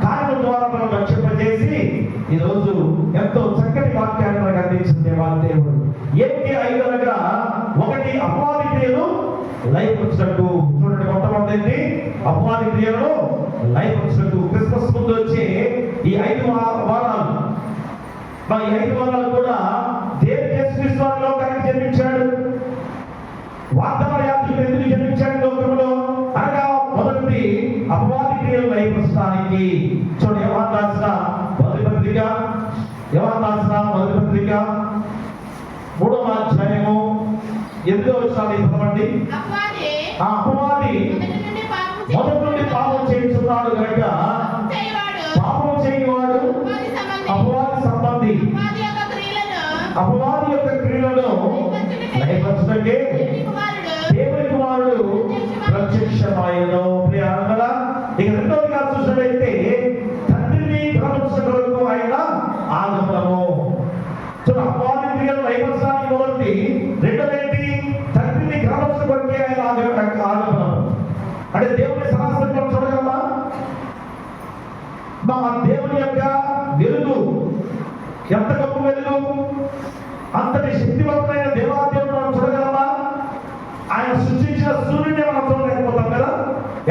కార్యముల ద్వారా మనం రక్షింపజేసి ఈరోజు ఎంతో చక్కటి వాక్యాన్ని మనకు అందించిన దేవాది దేవుడు. ఏంటి 5 అనగా? 1 అపవాది క్రియలు లయపరచుటకు. చూడండి, మొట్టమొదటి అపవాది క్రియలను లయపరచుటకు. క్రిస్మస్ ముందు వచ్చే ఈ 5 వారాలు, మా ఈ 5 వారాలు కూడా దేవుడు యేసుక్రీస్తు వారి లోకానికి జన్మించాడు. వాగ్దాన యాజకుడు ఎందుకు జన్మించాడు లోకంలో అనగా మొదటి అపవాది క్రియలు లయపరచడానికి. చూడండి, యోహాను రాసిన మొదటి పత్రిక 3వ అధ్యాయము 8వ వచనాన్ని చదవండి. ఆ అపవాది మొదటి నుండి పాపం చేయించున్నాడు కనుక పాపం చేయవాడు అపవాది సంబంధి. అపవాది యొక్క క్రియలను లయపరచుటకే దేవుని కుమారుడు ప్రత్యక్షమాయెను. ప్రియులారా, ఇక రెండవదిగా చూసినట్లయితే తండ్రిని కనపరచుటకు ఆయన ఆగమనము. అపవాది క్రియలు లయపరచడానికి మొదటి, రెండవది తండ్రిని కనపరచుటకు ఆయన ఆగమనం. అంటే దేవుని సహస్రం చూడగలమా? మా దేవుని యొక్క వెలుగు ఎంత గొప్ప వెలుగు! అంతటి శక్తివంతమైన దేవాదేవుడు మనం చూడగలమా? ఆయన సృష్టించిన సూర్యుని మనం చూడలేకపోతాం కదా.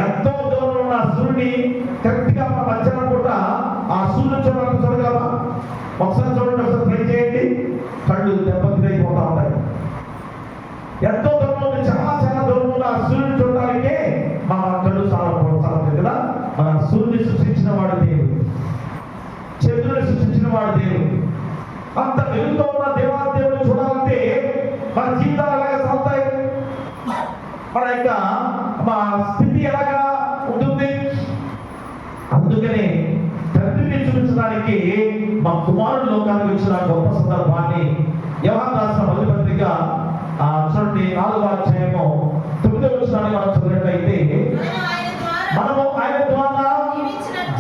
ఎంతో దూరంలో ఉన్న సూర్యుని కరెక్ట్ గా మన మధ్యాహ్నం పూట ఆ సూర్యుని చూడగలమా? ఒకసారి చూడండి, ఒకసారి ట్రై చేయండి. కళ్ళు దెబ్బతిరైపోతా ఉంటాయి. ఎంతో దూరంలో ఉంది, చాలా దూరంలో ఉన్న ఆ సూర్యుని చూడటానికే మన కళ్ళు చాలా కదా. మన సూర్యుని సృష్టించిన వాడు దేవుడు, చంద్రుని సృష్టించిన వాడు దేవుడు. అంత వెలుగుతో ఉన్న దేవాదేవుని చూడాలంటే మన జీవితాలు ఎలాగా సాగుతాయి? మన యొక్క మా స్థితి ఎలాగా ఉంటుంది? అందుకనే తండ్రిని చూపించడానికి మా కుమారుడు లోకానికి వచ్చిన గొప్ప సందర్భాన్ని యోహాను రాసిన మొదటి పత్రిక చూడండి 4వ అధ్యాయము 9వ వచనాన్ని మనం చదివినట్లయితే, మనము ఆయన ద్వారా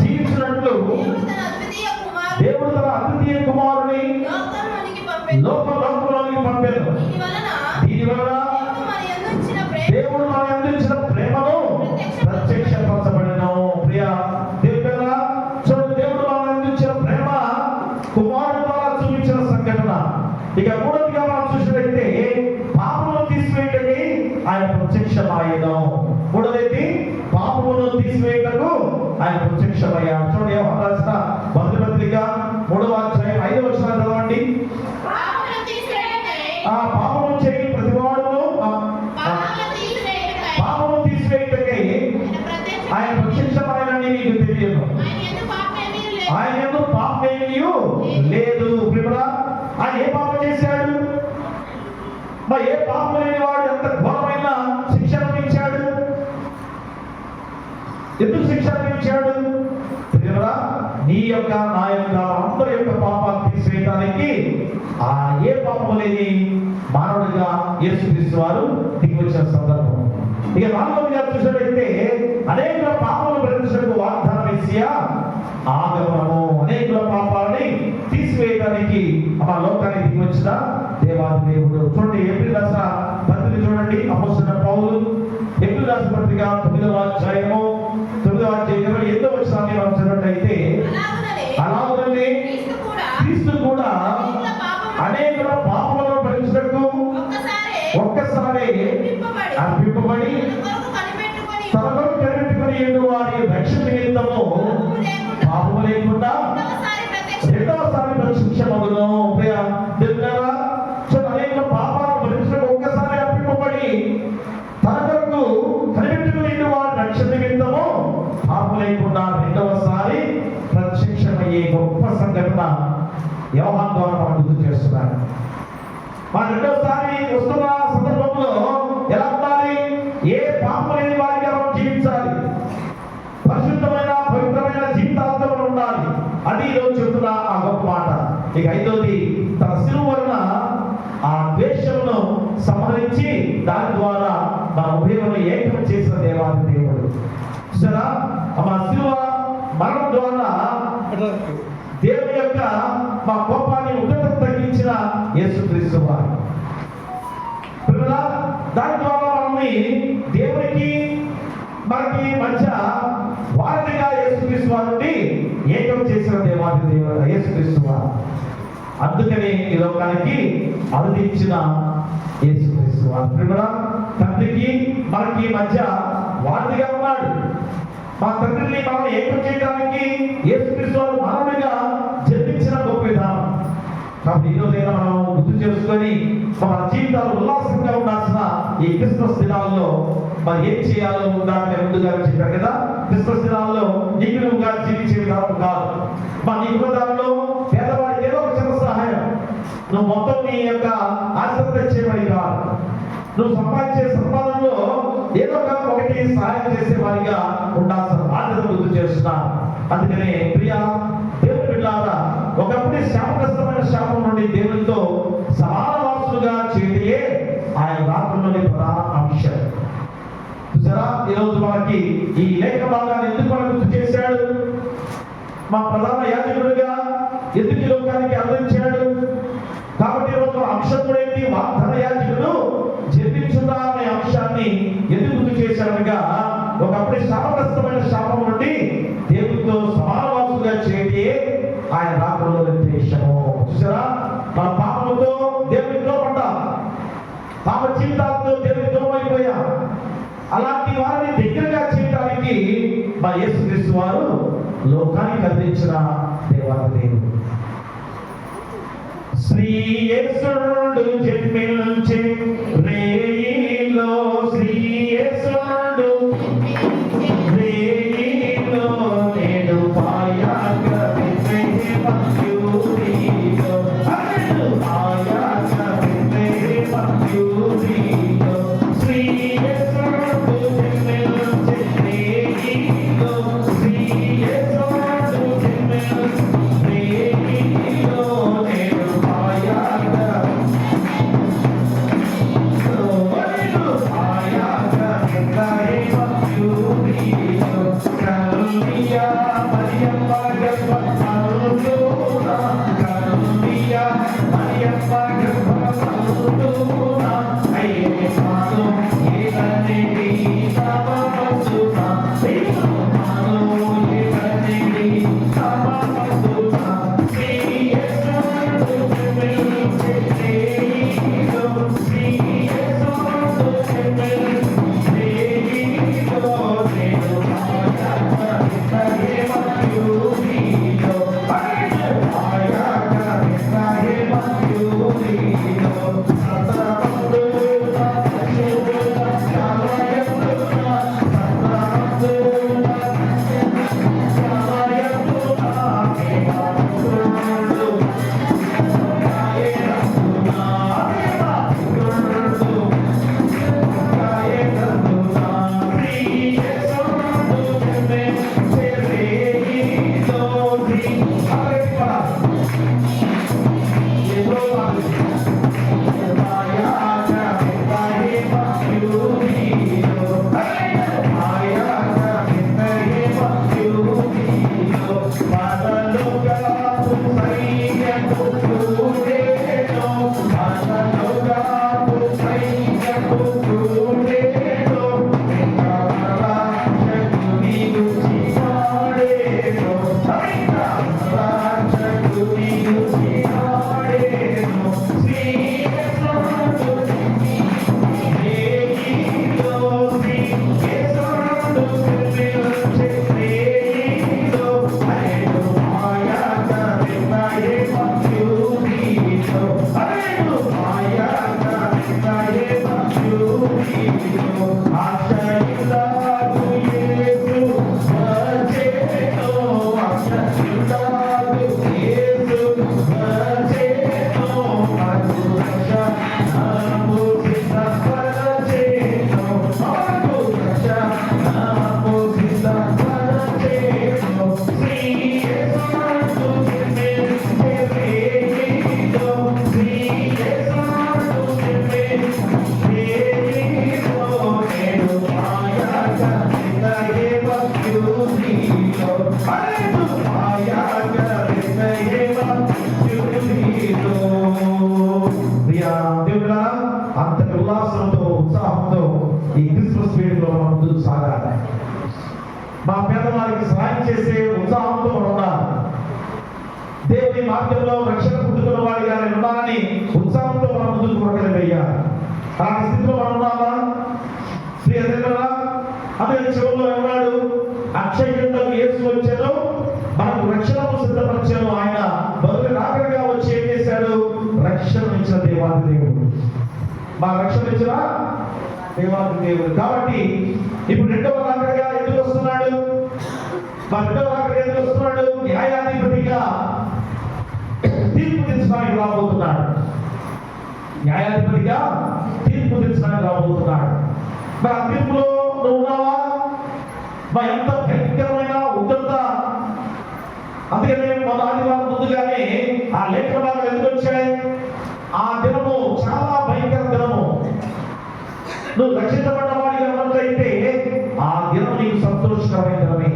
జీవించినట్లు దేవుడు తన అద్వితీయ కుమారుని లోకంలోనికి పంపారు. దీనివలన దేవుడు మన అందించిన ప్రేమను ప్రత్యక్షపరచబడెను. ప్రియ దేవుడా, చూడండి, దేవుడు మన అందించిన ప్రేమ కుమారుడు ద్వారా చూపించిన సంఘటన. ఇక మూడవదిగా మనం చూసినట్లయితే పాపమును తీసివేయటకి ఆయన ప్రత్యక్షమయ్యను. మూడవది పాపమును తీసివేయటకు ఆయన ప్రత్యక్షమయ్యాడు. చూడండి, యోహాను రాసిన మొదటి పత్రిక 3వ అధ్యాయం 5వ వచనం చదవండి. ఆ పాపము చేయని ప్రతివాడును పాపము తీసివేయటకై ఆయన ప్రత్యక్షమయ్యాడని నీకు తెలియదు. ఆయన యందు పాపమేమీ లేదు. ప్రియుడా, ఆయన ఏ పాపం చేశాడు? మరి ఏ పాపం లేని వాడు ఎంత ఘోరమైన శిక్ష అనుభవించాడు? ఎందుకు శిక్ష అనుభవించాడు? ప్రియుడా, నీ యొక్క నా యొక్క అందరి యొక్క పాపాలు తీసివేయడానికి ఆ ఏ పాపం లేని మానవుడిగా యేసుక్రీస్తు వారు దిగి వచ్చిన సందర్భం. ఇక 4వదిగా చూసినట్లయితే అనేక పాపములు భరించడానికి వాగ్దానం మెస్సియా ఆగమనము. అనేక పాపాలని తీసివేయడానికి ఆ లోకానికి దిగి వచ్చిన దేవాది దేవుడు. చూడండి, ఏప్రిల్ రాసిన పత్రిక చూడండి, అపోస్తలుడైన పౌలు ఏప్రిల్ రాసిన పత్రిక 9వ అధ్యాయము 9వ అధ్యాయం 28వ వచనాన్ని మనం చదివినట్లయితే, అలాగనే క్రీస్తు కూడా అనేక పాపములను భరించుటకు ఒక్కసారి అర్పింపబడి తన కొరకు కనిపెట్టుకుని వారి రక్షణ నిమిత్తము పాపము లేకుండా రెండవసారి ప్రత్యక్షమగును. అనేక పాపాలను భరించుటకు ఒక్కసారి అర్పింపబడి తన కొరకు కనిపెట్టుకుని వారి రక్షణ నిమిత్తము పాపము లేకుండా రెండవసారి ప్రత్యక్షమయ్యే గొప్ప సంఘటన యోహాను ద్వారా మనం గుర్తు చేస్తున్నాడు. మన రెండోసారి వస్తున్న సందర్భంలో ఎలా ఉండాలి? ఏ పాపం లేని వారిగా మనం జీవించాలి. పరిశుద్ధమైన పవిత్రమైన జీవితాలతో మనం ఉండాలి. అది ఈరోజు చెబుతున్న ఆ గొప్ప మాట. ఇక 5వది, తన శిలువ వలన ఆ ద్వేషమును సంహరించి దాని ద్వారా మన ఉభయమును ఏకం చేసిన దేవాది దేవుడు. చూసారా, మన శిలువ మరణం ద్వారా దేవుని యొక్క మా కోపాన్ని ఉగ్రత తగ్గించిన యేసుక్రీస్తు వారు. దాని ద్వారా మనల్ని దేవునికి మనకి మధ్య వారిగా యేసుక్రీస్తు వారిని ఏకం చేసిన దేవాది దేవుడు యేసుక్రీస్తు వారు. అందుకని ఈ లోకానికి అందించిన యేసుక్రీస్తు వారు. తండ్రికి మనకి మధ్య వారిగా ఉన్నాడు. మా తండ్రిని మనం ఏకం చేయడానికి యేసుక్రీస్తు వారు మానవుడిగా జన్మించిన గొప్ప విధానం. కాబట్టి ఈరోజైనా మనం గుర్తు చేసుకొని మన జీవితాలు ఉల్లాసంగా ఉండాల్సిన ఈ క్రిస్మస్ దినాల్లో మరి ఏం చేయాలో ఉండాలని ముందుగా చెప్పారు కదా. క్రిస్మస్ దినాల్లో నీకు నువ్వుగా జీవించే విధానం కాదు. నీ విధానంలో పేదవాడికి ఏదో ఒక చిన్న సహాయం, నువ్వు మొత్తం నీ యొక్క ఆశ్రమ తెచ్చేవాడి కాదు. నువ్వు సంపాదించే సంపాదనలో ఏదో ఒకటి సహాయం చేసేవాడిగా ఉండాల్సిన బాధ్యత గుర్తు చేస్తున్నాను. అందుకనే ప్రియా దేవుని బిడ్డలారా, ఒకప్పుడు శాపగ్రస్తమైన శాపం నుండి దేవునితో సమాన వారసులుగా చేయటయే ఆయన రాత్రుల్లోని ప్రధాన అంశం. చూసారా, ఈరోజు మనకి ఈ లేఖ భాగాన్ని ఎందుకు మనం గుర్తు చేశాడు? మా ప్రధాన యాజకుడిగా ఎందుకు ఈ లోకానికి అందించాడు? కాబట్టి ఈరోజు అంశం కూడా ఏంటి? వాగ్దాన యాజకుడు జన్మించుతా అనే అంశాన్ని ఎందుకు గుర్తు చేశాడుగా, ఒకప్పుడు శాపగ్రస్తమైన శాపం నుండి దేవుడితో సమానవాసుగా చేయటే ఆయన రాకడలో ఉద్దేశము. చూసారా, మన పాపంతో దేవునితో పడ్డా, పాప జీవితాలతో దేవుని దూరం అయిపోయా. అలాంటి వారిని దగ్గరగా చేయడానికి మా యేసుక్రీస్తు వారు లోకానికి అందించిన దేవాది దేవుడు. శ్రీ యేసుడు జన్మించే రేయిలో, శ్రీ యేసుడు రేయిలో నేడు పాయాక పంక్యూరిలో, పాయాక పంక్యూరిలో, శ్రీ యేసుడు జన్మించే రేయిలో, శ్రీ యేసుడు జన్మించే రేయిలో నేడు పాయాక అంతటి ఉల్లాసంతో ఉత్సాహంతో ఈ క్రిస్మస్ వేడుకలో మనం ముందుకు సాగాలి. మా పేదవారికి సహాయం చేసే ఉత్సాహంతో మనం ఉండాలి. దేవుని మార్గంలో రక్షణ పుట్టుకున్న వాడిగా ఉండాలని ఉత్సాహంతో మనం ముందుకు కొరకలు వేయాలి. అలాంటి స్థితిలో మనం ఉన్నామా? అదే చివరిలో ఉన్నాడు, అక్షయులకు యేసు వచ్చాడు, మనకు రక్షణను సిద్ధపరిచాడు. ఆయన బదులు నాగరిగా వచ్చి ఏం చేశాడు? రక్షణ ఇచ్చిన దేవాది దేవుడు, మా రక్షణ ఇచ్చిన దేవాది దేవుడు. కాబట్టి ఇప్పుడు రెండవ నాగరిగా ఎందుకు వస్తున్నాడు? మా రెండవ నాగరిగా ఎందుకు వస్తున్నాడు? న్యాయాధిపతిగా తీర్పు తీర్చడానికి రాబోతున్నాడు. న్యాయాధిపతిగా తీర్పు తీర్చడానికి రాబోతున్నాడు. మరి ఆ తీర్పులో నువ్వు ఉన్నావా? మరి ఎంత భయంకరమైన ఉగ్రత! అందుకనే మన ఆదివారం ముందుగానే ఆ లేఖన భాగాలు ఎందుకు వచ్చాయి? ఆ దినము చాలా భయంకర దినము. నువ్వు రక్షించబడ్డ వాడిగా ఉన్నట్లయితే ఆ దినం నీకు సంతోషకరమైన దినమే.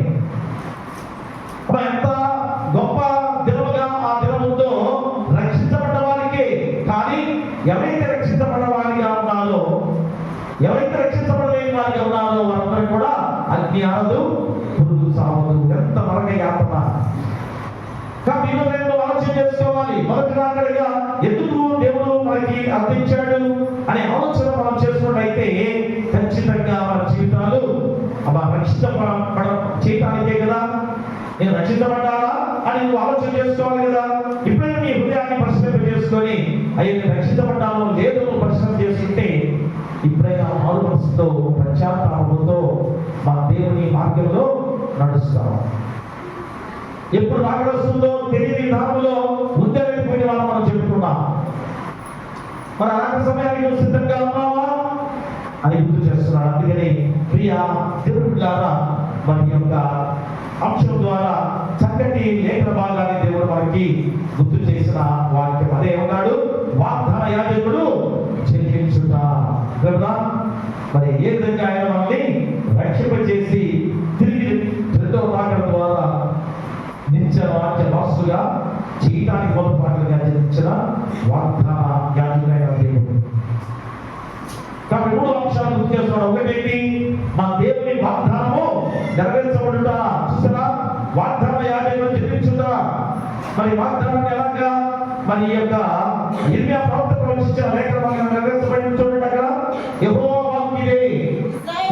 ఎంత గొప్ప దినముగా ఆ దినం ఉందో రక్షించబడ్డ వారికే. కానీ ఎవరైతే రక్షించబడ్డ వారిగా ఉన్నారో, ఎవరైతే రక్షించబడలేని వారిగా ఉన్నారో వారందరూ కూడా అగ్ని ఆనదు, పురుగు సావదు. ఎంత మరణ యాతన! కాబట్టి నేను ఆలోచన చేసుకోవాలి. మొదటి నాగరిగా ఎందుకు దేవుడు మనకి అందించాడు అనే ఆలోచన మనం చేసుకున్నట్టయితే ఖచ్చితంగా మన జీవితాలు రక్షించబడ చేయటానికే కదా. నేను రక్షించబడ్డానా అని నువ్వు ఆలోచన చేసుకోవాలి కదా. ఇప్పుడే నీ హృదయాన్ని పరిశీలన చేసుకొని అయ్యో నేను రక్షించబడ్డాను లేదు నువ్వు పరిశీలన చేసుకుంటే ఇప్పుడైనా మారు మనసుతో పశ్చాత్తాపంతో మా దేవుని మార్గంలో నడుస్తాం. ఎప్పుడు రాగడొస్తుందో తెలియని దానిలో ముందెళ్ళిపోయిన వాళ్ళు మనం చెప్పుకున్నాం. మరి అలాంటి సమయానికి నువ్వు సిద్ధంగా ఉన్నావా అని గుర్తు చేస్తున్నాడు. అందుకని ప్రియ దేవుడిలారా మన యొక్క అంశం ద్వారా చక్కటి లేఖన భాగాన్ని దేవుడు మనకి గుర్తు చేసిన వాక్యం అదే ఉన్నాడు, వాగ్దాన యాజకుడు చెల్లించుట కదా. మరి ఏ విధంగా ఆయన మనల్ని రక్షింపజేసి తిరిగి రెండవ రాకడ ద్వారా నిత్య వాక్య సంబంధించిన వాగ్దాన యాజకుడైన దేవుడు. కాబట్టి 3 అంశాలు గుర్తు చేస్తున్నాడు. ఒకటి, మా దేవుని వాగ్దానము నెరవేర్చబడుట. చూసారా, వాగ్దాన యాజకుడు చెప్పించుట. మరి వాగ్దానాన్ని ఎలాగా మరి ఈ యొక్క ఇర్మియా ప్రవక్త ప్రవచించిన లేఖ భాగం నెరవేర్చబడి చూడండి. అక్కడ యెహోవా వాక్కిదే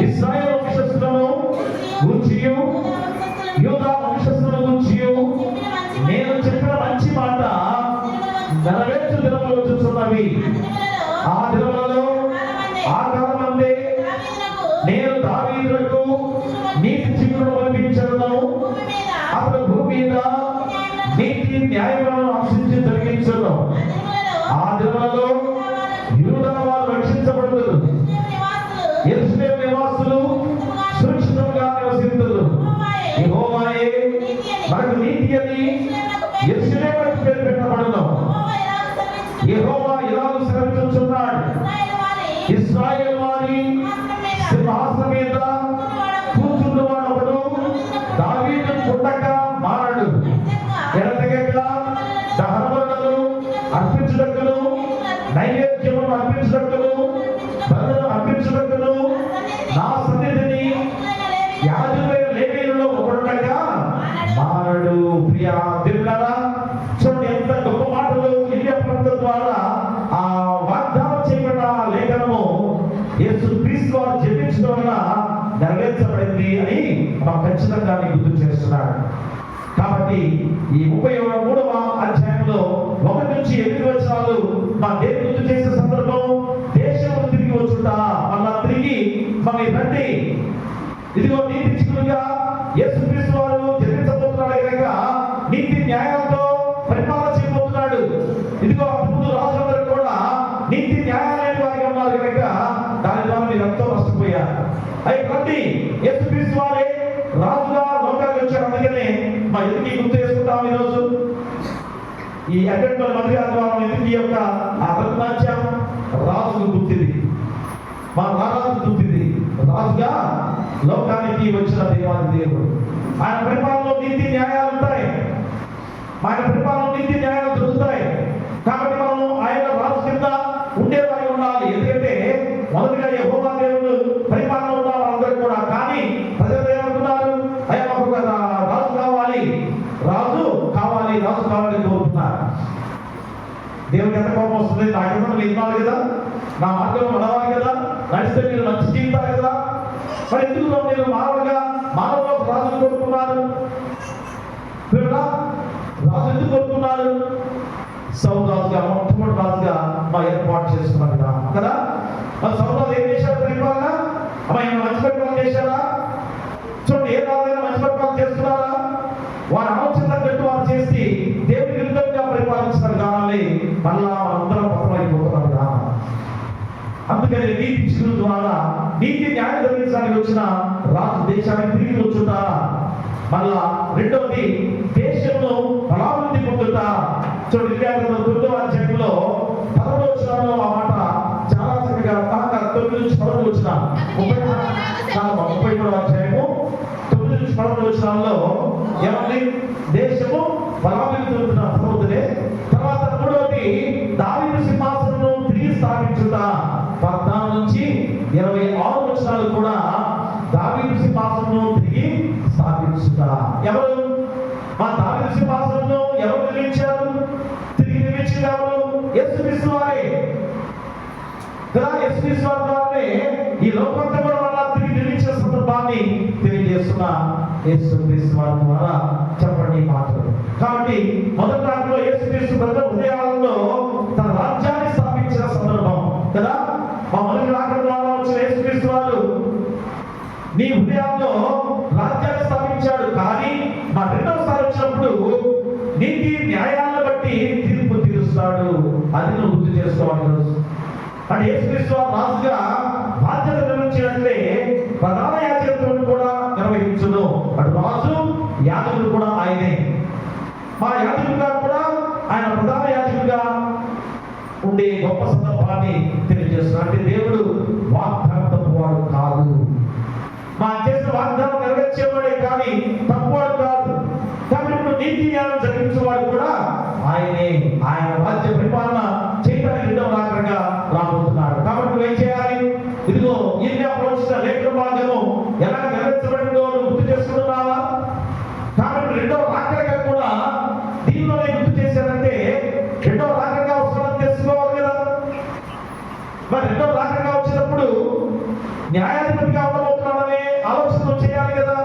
ఇశ్రాయేలు వంశస్థులను గూర్చియు యూదా వంశస్థులను గూర్చియు నేను చెప్పిన మంచి మాట నెరవేర్చు దినములు వచ్చుచున్నవి. ఆ దినములలో ఆ కాలమందే నేను దావీదునకు నీతి చిగురును పంపించను. అతడు భూమి మీద నీతి న్యాయములను ఆశించి జరిగించును. ఆ దినములలో యూదా వారు రక్షించబడుదురు, యెరూషలేము నివాసులు సురక్షితంగా నివసింతురు. యెహోవాయే మనకు నీతి అని యెరూషలేమునకు పేరు పెట్టబడును. యెహోవా ఇలాగు సెలవిస్తున్నాడు, ఇశ్రాయేలు వారి సింహాసనం మీద కూర్చున్నవాడొకడు దావీదు పుట్టక మారడు. ఎడతెగక దహనబలులను అర్పించుటకును నైవేద్యమును అర్పించుటకును బలులను అర్పించుటకును నా సన్నిధిని యాజకులైన లేవీయులలో ఒకడుండగా మారడు. ప్రియా దేవులారా, చూడండి ఎంత గొప్ప మాటలు ఇర్మియా ప్రవక్త ద్వారా ఆ వాగ్దానం చేయబడిన లేఖనము యేసుక్రీస్తు వారు జపించడం వలన నెరవేర్చబడింది అని మనం ఖచ్చితంగా గుర్తు చేస్తున్నాడు. కాబట్టి ఈ 33వ అధ్యాయంలో 1 నుంచి 8 వచనాలు మా దేవుని గుర్తు చేసే సందర్భం దేశము తిరిగి వచ్చుట. మళ్ళా తిరిగి మన రండి, ఇదిగో నీతి చిగురుగా యేసుక్రీస్తు వారు జన్మించబోతున్నాడు కనుక నీతి న్యాయంతో పరిపాలన చేయబోతున్నాడు. ఇదిగో ముందు రాజులందరూ కూడా నీతి న్యాయాలైన వారిగా ఉన్నారు కనుక దాని ద్వారా మీరు ఎంతో నష్టపోయారు. అయితే రండి, యేసుక్రీస్తు వారే రాజుగా లోకానికి వచ్చారు. అందుకనే మా ఎందుకు గుర్తు చేసుకుంటాం ఈరోజు ఈ అటెండ్ మంత్రి ద్వారా ఎందుకు ఈ యొక్క ఆ ప్రతినాట్యం రాజుకు గుర్తింది, మా రాజు గుర్తింది. రాజుగా లోకానికి వచ్చిన దేవాది దేవుడు. ఆయన పరిపాలనలో నీతి న్యాయాలు ఉంటాయి, ఆయన పరిపాలనలో నీతి న్యాయాలు దొరుకుతాయి. కాబట్టి మనం ఆయన రాజు కింద ఉండేవారి ఉండాలి. ఎందుకంటే మొదటిగా యెహోవా దేవుడు పరిపాలన ఉండాలి అందరూ కూడా. కానీ ప్రజలు ఏమంటున్నారు, అయ్యా మాకు రాజు కావాలి, రాజు కావాలి, రాజు కావాలని కోరుతున్నారు. దేవుడికి ఎంత కోపం వస్తుంది, నాకెంత మీరు ఇవ్వాలి కదా, నా మార్గంలో నడవాలి కదా, నడిస్తే మీరు మంచి జీవితాలు కదా. మరి ఎందుకు మీరు మానవులు రాజు కోరుకున్నారు? రాజు ఎందుకు కోరుకున్నారు? సౌలు రాజుగా మొట్టమొదటి రాజుగా మా ఏర్పాటు చేసుకున్నాం కదా. మరి సౌలు రాజు ఏం చేశారు పరిపాలన? అమ్మా ఏమైనా మంచి పరిపాలన చేశారా? చూడండి, ఏ రాజైనా మంచి పరిపాలన చేస్తున్నారా? వారి ఆలోచన తగ్గట్టు వారు చేసి దేవుని విరుద్ధంగా పరిపాలించిన కావాలి. మళ్ళా మనందరం పతమైపోతున్నాం కదా. అందుకని నీతి చిగురు ద్వారా నీతి న్యాయం జరిగించడానికి వచ్చిన రాజు దేశానికి తిరిగి వచ్చుట. మళ్ళా రెండవది దేశంలో బలాభివృద్ధి పొందుట. చూడండి, 29వ అధ్యాయంలో 10వ వచనంలో ఆ మాట చాలా చక్కగా 9 నుంచి 10 వచ్చిన 33వ అధ్యాయము 9 నుంచి 10 వచనాల్లో ఏమండి? దేశము బలాభివృద్ధి పొందుతున్న సహోదరే. తర్వాత మూడవది దావీదు సింహాసనం తిరిగి స్థాపించుట. 14 నుంచి 26 వచనాలు కూడా దావీదు సింహాసనం తిరిగి స్థాపించుట. ఎవరు? మా దావీదు సింహాసనం ఎవరు నిర్మించారు? తిరిగి నిర్మించారు యేసుక్రీస్తు వారే కదా. యేసుక్రీస్తు వారి ద్వారానే ఈ లోకంతో కూడా మళ్ళా తిరిగి నిర్మించిన సందర్భాన్ని తెలియజేస్తున్న యేసుక్రీస్తు వారి ద్వారా చెప్పండి మాటలు. కాబట్టి మొదటి దాంట్లో యేసుక్రీస్తు ప్రజల హృదయాలలో తన రాజ్యాన్ని స్థాపించిన సందర్భం కదా. మా మొదటి రాకడ ద్వారా వచ్చిన యేసుక్రీస్తు వారు నీ హృదయాల్లో రాజ్యాన్ని స్థాపించాడు. కానీ మా రెండవసారి వచ్చినప్పుడు నీతి న్యాయాలను బట్టి తీర్పు తీరుస్తాడు. అది నువ్వు గుర్తు చేసుకోవాలి రోజు. అంటే యేసుక్రీస్తు రాజుగా బాధ్యత నిర్వహించినట్లే ప్రధాన యాజకులను కూడా నిర్వహించును. అటు రాజు యాజకుడు కూడా ఆయనే. మా యాజకుడుగా కూడా ఆయన ప్రధాన యాజకుడిగా ఉండే గొప్ప సందర్భాన్ని తెలియజేస్తున్నాడు. అంటే దేవుడు వాగ్దానం తప్పువాడు కాదు. మా చేసిన వాగ్దానం నెరవేర్చేవాడే కానీ తప్పువాడు కాదు. కాబట్టి ఇప్పుడు నీతి న్యాయం జరిగించేవాడు కూడా ఆయనే. ఆయన రాజ్యం న్యాయాధిపతిగా ఉండబోతున్నాడనే ఆలోచన చేయాలి కదా.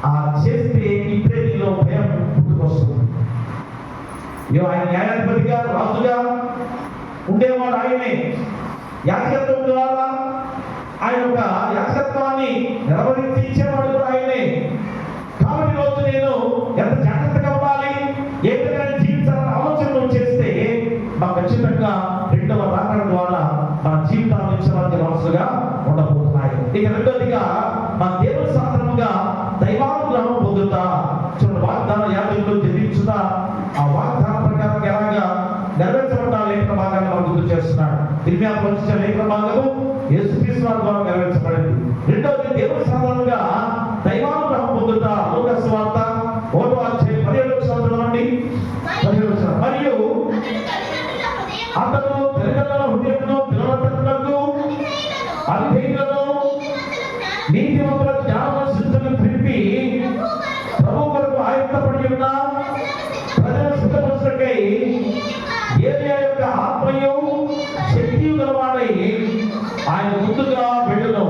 ఆ చేస్తే ఇప్పుడే నీలో భయం పుట్టుకొస్తుంది. ఆయన న్యాయాధిపతిగా రాజుగా ఉండేవాడు ఆయనే. యాజకత్వం ద్వారా ఆయన యొక్క యాజకత్వాన్ని నిర్వహించి ఇచ్చేవాడు కూడా ఆయనే. కాబట్టి రోజు నేను ఎంత జాగ్రత్తగా ఉండాలి, ఏ విధంగా జీవితాలను ఆలోచనలు చేస్తే మా ఖచ్చితంగా రెండవ రాకడ ద్వారా మన జీవితాలు ఇచ్చడానికి మనసుగా ఉండబోతున్నాయి. ఇక రెండోదిగా మన దేవుని సాధనముగా దైవానుగ్రహం పొందుతా. చూడండి, వాగ్దాన యాజకులు జయించుతా ఆ వాగ్దాన ప్రకారం ఎలాగా నెరవేర్చబడ్డ లేఖన భాగాన్ని మనం గుర్తు చేస్తున్నాడు. ఇర్మియాకు వచ్చిన లేఖన భాగము యేసుక్రీస్తు వారి ద్వారా నెరవేర్చబడింది. రెండవది దేవుని సాధనగా దైవానుగ్రహం పొందుతా. లూకా సువార్త 1వ అధ్యాయం 17వ వచనం నుండి 17వ వచనం. మరియు అతడు తల్లిదండ్రుల హృదయంలో పిల్లల తల్లులకు అధిధేయులను నీతిమంతుల జ్ఞాన శుద్ధులను త్రిప్పి ప్రభు కొరకు ఆయత్తపడి ఉన్న ప్రజలు సిద్ధపరచుటకై ఏలియా యొక్క ఆత్మయు శక్తియు గలవాడై ఆయన ముందుగా వెళ్ళును.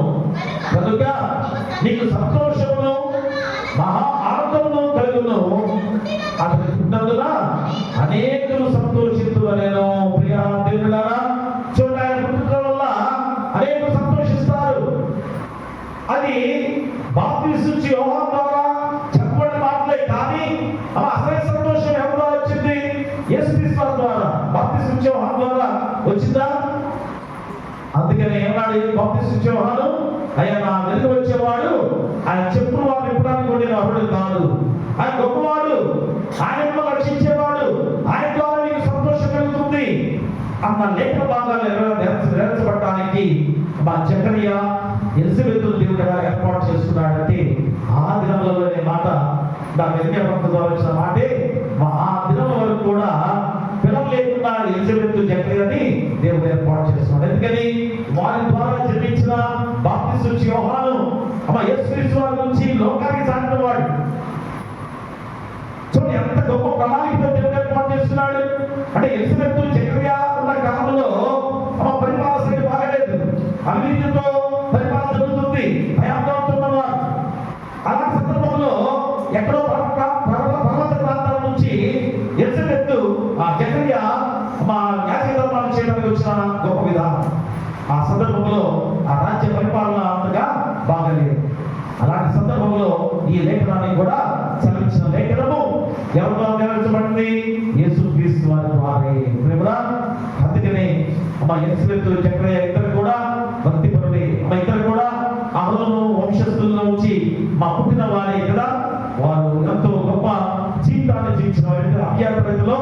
కనుక నీకు సంతోషమును మహా ఆనందమును కలుగును. అతని ఉన్నందున అనేకులు సంతోషించువలెను. ప్రియా దేవులారా, చూడండి, ఆయన పుట్టుక వల్ల అనేకులు సంతోషిస్తారు. అది బాప్తిస్మిచ్చి యోహాను ద్వారా చెప్పబడిన మాటలే. కానీ అసలైన సంతోషం ఎవరి ద్వారా వచ్చింది? యేసుక్రీస్తు ద్వారా. బాప్తిస్మిచ్చి యోహాను ద్వారా వచ్చిందా? అందుకని ఏమన్నాడు బాప్తిస్మిచ్చి యోహాను? ఆయన నా వెనుక వచ్చేవాడు, ఆయన చెప్పులు వారు ఇప్పడానికి ఉండిన అర్హుడు కాదు, ఆయన గొప్పవాడు, ఆయన రక్షించేవాడు, ఆయన ద్వారా నీకు సంతోషం కలుగుతుంది అన్న లేఖన భాగాలు నెరవేర్చబడటానికి మా జకరియా ఎలిజబెత్ దేవుడు ఎలా ఏర్పాటు చేసుకున్నాడంటే, ఆ దినములలోనే మాట నాకు యెర్మీయా ద్వారా వచ్చిన మాటే, ఆ దినం వరకు కూడా పిల్లలు లేకుండా ఎలిజబెత్ జకరియాని దేవుడు ఏర్పాటు చేస్తున్నాడు. ఎందుకని వారి ద్వారా జన్మించిన బాప్తిస్మిచ్చి యోహాను యేసుక్రీస్తు వారి గురించి లోకానికి సాటిన వాడు. చూడండి, ఎంత గొప్ప ప్రణాళికతో దేవుడు ఏర్పాటు చేస్తున్నాడు. అంటే ఎలిజబెత్ జకరియా ఉన్న కాలంలో పరిపాలన సరిగ్గా బాగలేదు, అవినీతితో పరిపాలన జరుగుతుంది, భయాందోళనతో ఉన్నవారు. అలాంటి సందర్భంలో ఎక్కడో పర్వత ప్రాంతాల నుంచి ఎలిజబెత్ జకరియా న్యాయధర్మాలు చేయడానికి వచ్చిన గొప్ప విధానం. ఆ సందర్భంలో ఆ రాజ్య పరిపాలన అంతగా బాగలేదు. అలాంటి సందర్భంలో ఈ లేఖనాన్ని కూడా చదివించిన లేఖనము ఎవరితో నెరవేర్చబడింది? యేసుక్రీస్తు వారి ద్వారా. అందుకనే ఎలిజబెత్ జకరియా ఇద్దరు కూడా భక్తిపరులే. ఇద్దరు కూడా అహరోను వంశస్థుల్లో నుంచి పుట్టిన వారే కదా. వారు ఎంతో గొప్ప జీవితాన్ని జీవించిన వారు. అభ్యాసలో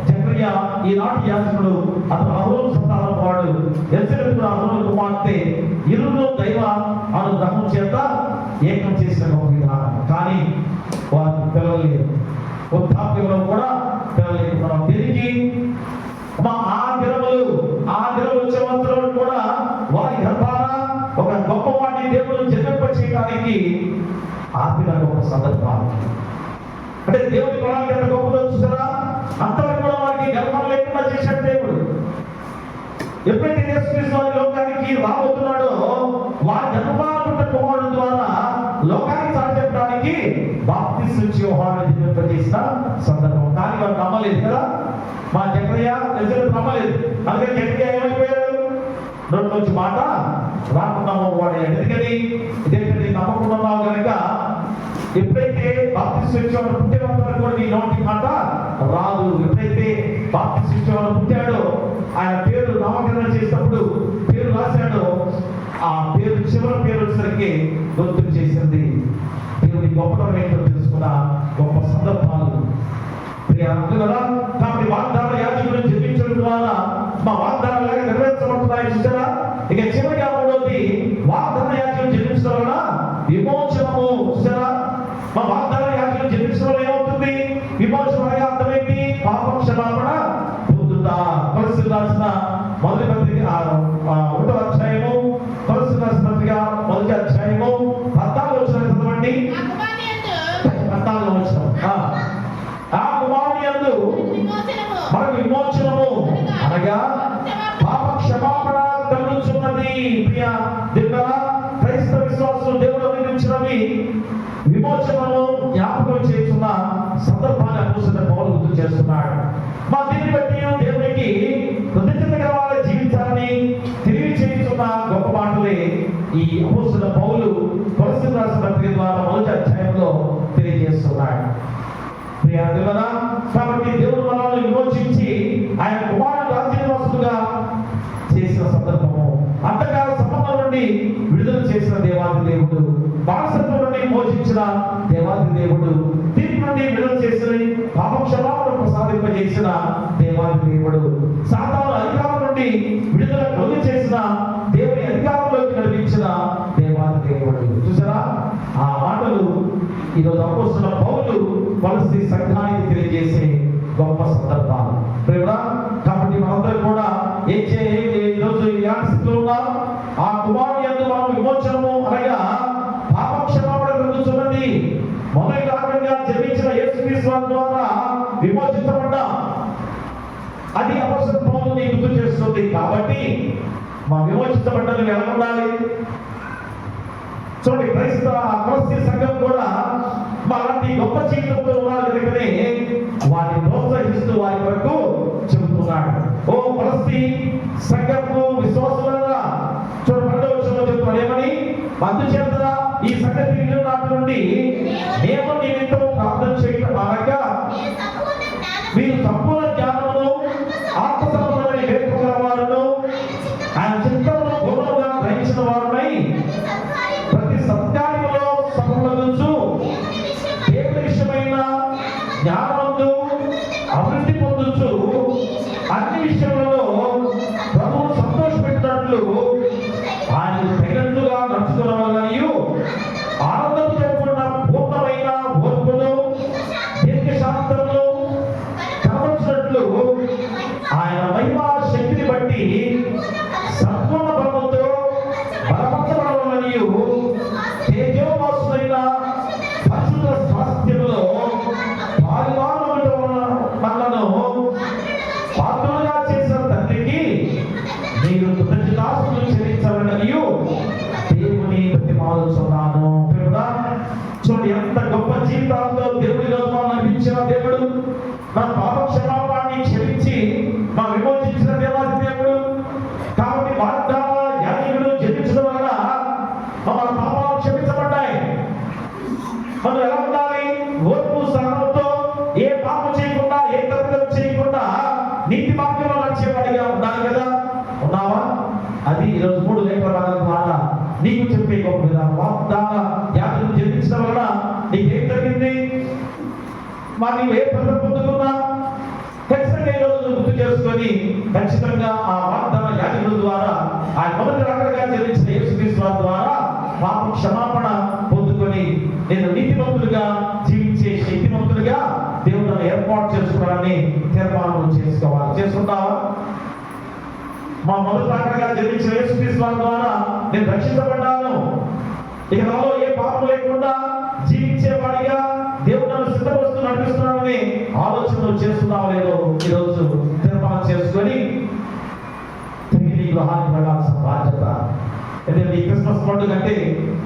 జకరియా ఈనాటి యాజకుడు, అతను అహరోను సంతానం వాడు. ఎలిజబెత్ అహరోను కుమార్తె. ఇరువురు దైవ అనుగ్రహం చేత ఏకం చేసిన ఒక విధానం. కానీ వారి పిల్లలు లేరు. వృద్ధాప్యంలో కూడా పిల్లలు లేకుండా తిరిగి ఆ దినములు వచ్చేవంతులు కూడా వారి గర్భాన ఒక గొప్ప వాడిని దేవుడు జన్మింప చేయడానికి ఆపిన గొప్ప సందర్భాలు. అంటే దేవుడి ప్రణాళిక ఎంత గొప్పదో చూసారా? అంతవరకు కూడా వారికి గర్భం లేకుండా చేశాడు దేవుడు. ఎప్పుడైతే యేసుక్రీస్తు వారి లోకానికి రాబోతున్నాడో వారి గర్భాన కుమారుడు ద్వారా లోకానికి సాధ్యపడడానికి బాప్తిస్మిచ్చి యోహాను జన్మింపజేసిన సందర్భం. కానీ వారు నమ్మలేదు కదా. మా జకరియా ఎలిజబెత్ నమ్మలేదు. అందుకని జకరియా ఏమైపోయాడు? నోటి నుంచి మాట రాకుండా వాడాడు. ఎందుకని? ఇదేంటంటే నమ్మకుంటున్నావు కనుక ఎప్పుడైతే బాప్తిస్మిచ్చి యోహాను పుట్టినంత వరకు కూడా నీ నోటి మాట రాదు. ఎప్పుడైతే బాప్తిస్మిచ్చి యోహాను పుట్టాడో ఆయన పేరు నామకరణం చేసినప్పుడు పేరు రాశాడో ఆ పేరు చివరి పేరు వచ్చేసరికి గుర్తు చేసింది దేవుని గొప్పతనం ఏంటో తెలుసుకున్న గొప్ప సందర్భాలు. కాబట్టి వాగ్దాన యాజకుడు జన్మించడం ద్వారా మా వాగ్దానాలు నెరవేర్చబడుతున్నాయి చూసారా. ఇక చివరిగా మూడోది వాగ్దాన యాజకుడు జన్మించడం వల్ల విమోచనము. చూసారా, మా వాగ్దాన యాజకుడు జన్మించడం వల్ల ఏమవుతుంది? విమోచన అర్థమైంది, పాప క్షమాపణ పొందుతా. కొలస్సీయులకు రాసిన మొదటి పత్రిక 1వ అధ్యాయము, కొలస్సీయులకు రాసిన పత్రిక 1వ అధ్యాయము 14వ వచనం చదవండి. 14వ వచనం. ఆ కుమారుని యందు మనకు విమోచనము అనగా పాప క్షమాపణ కలుగుచున్నది. ప్రియ దేవుడా, మా దీన్ని బట్టి దేవునికి కృతజ్ఞత గలవారే జీవించాలని తెలియచేస్తున్న గొప్ప మాటలే ఈ అపోస్తలుడైన పౌలు కొలస్సీయులకు రాసిన పత్రిక ద్వారా మొదటి అధ్యాయంలో తెలియజేస్తున్నాడు. ప్రియులారా, కాబట్టి దేవుడు మనల్ని విమోచించి ఆయన కుమారుడు రాజ్యవాసులుగా చేసిన సందర్భము, అంతకాల సంబంధం నుండి విడుదల చేసిన దేవాది దేవుడు, బానిసత్వం నుండి మోచించిన దేవాది దేవుడు, తీర్పు నుండి విడుదల చేసిన పాప క్షమాపణ ప్రసాదింపజేసిన దేవాది దేవుడు, సాతాను అధికారం నుండి విడుదల కలుగు చేసిన దేవుని అధికారంలోకి నడిపించిన దేవాది దేవుడు. చూసారా ఆ మాటలు ఈరోజు అపోస్తలుడైన పౌలు కొలస్సీ సంఘానికి తెలియజేసే గొప్ప సందర్భాలు. ప్రేమరా, కాబట్టి మనందరం కూడా ఈరోజు ఇలాంటి స్థితిలో ఉన్నాం. ఆ కుమారుని యందు మనం విమోచనము అనగా పాప క్షమాపణ కలుగుతున్నది. మొదటి రకంగా జన్మించిన యేసుక్రీస్తు వారి ద్వారా విమోచించబడ్డాం. అది అపోస్తలుడైన పౌలు గుర్తు చేస్తుంది. కాబట్టి మా విమోచించబడ్డలు ఎలా ఉండాలి? చూడండి, క్రైస్తవ కొలస్సీ సంఘం కూడా అలాంటి గొప్ప జీవితంతో ఉన్నారు కనుకనే వారిని ప్రోత్సహిస్తూ వారి వరకు చెబుతున్నాడు. ఓ కొలస్సీ సంఘపు విశ్వాసులారా, చూడండి 12వ వచనంలో చెప్తున్నాడు ఏమని? అందుచేత ఈ సంగతి విన్న నాటి నుండి మేము నిమిత్తం ప్రార్థన చేయటం మానక మీరు సంపూర్ణ జ్ఞానమును ఆత్మ సంబంధమైన వివేకము గల వారును ఆయన చిత్తమును పూర్ణంగా గ్రహించిన వారునై ప్రతి సత్యానిలో సఫలమగుచు దేవుని విషయమైన జ్ఞానమందు అభివృద్ధి పొందుచు అన్ని విషయంలో ప్రభువును సంతోషపెట్టినట్లు ఆయన తగినట్లుగా నడుచుకునవలనియు ఆనందంతో కూడిన పూర్ణమైన ఓర్పును దీర్ఘశాంతమును కనబరిచినట్లు ఆయన మహిమా శక్తిని బట్టి సంపూర్ణ బలముతో బలపరచబడవలనియు తేజోవాసులైన పరిశుద్ధ స్వాస్థ్యములో మనలను పాత్రలుగా చేసిన తండ్రికి మీరు కృతజ్ఞతాస్తుతులు చెల్లించాలనియు దేవుని బతిమాలుచున్నాను. చూడండి, ఎంత గొప్ప జీవితాలతో దేవుడి రోజు నడిపించిన దేవుడు, మన పాప క్షమాపణని క్షమించి మా విమోచించిన దేవాది దేవుడు. కాబట్టి వాగ్దాన యాజకుడు జన్మించడం వలన మన పాపాలు క్షమించబడ్డాయి. మనం ఎలా ఉండాలి? ఓర్పు సహనంతో ఏ పాపం చేయకుండా, ఏ తప్పిదం చేయకుండా నీతి మార్గంలో నడిచేవాడిగా ఉండాలి కదా. ఉన్నావా? అది ఈరోజు 3 లేఖల భాగం ద్వారా నీకు చెప్పే గొప్ప విధానం. వాగ్దాన యాజకుడు జన్మించడం వలన నీకేం జరిగింది? మరి నువ్వు ఏ ఫలితం పొందుకున్నా ఖచ్చితంగా ఈరోజు గుర్తు చేసుకొని ఖచ్చితంగా ఆ వాగ్దాన యాజకుల ద్వారా ఆయన మొదటి రకంగా జన్మించిన యేసుక్రీస్తు వారి ద్వారా పాప క్షమాపణ పొందుకొని నేను నీతిమంతులుగా జీవించే శక్తిమంతులుగా దేవుడు ఏర్పాటు చేసుకోవాలని తీర్మానం చేసుకోవాలి. చేసుకుంటావా? మా మొదటి రకంగా జన్మించిన యేసుక్రీస్తు వారి ద్వారా నేను రక్షించబడ్డాను, ఇక నాలో ఏ పాపం లేకుండా జీవించేవాడిగా దేవుడు నన్ను సిద్ధపరుస్తూ నడిపిస్తున్నానని ఆలోచనలు చేస్తున్నావు లేదో ఈరోజు తీర్మానం చేసుకొని తిరిగి గృహానికి వెళ్ళాల్సిన బాధ్యత. ఎందుకంటే ఈ క్రిస్మస్ పండుగ అంటే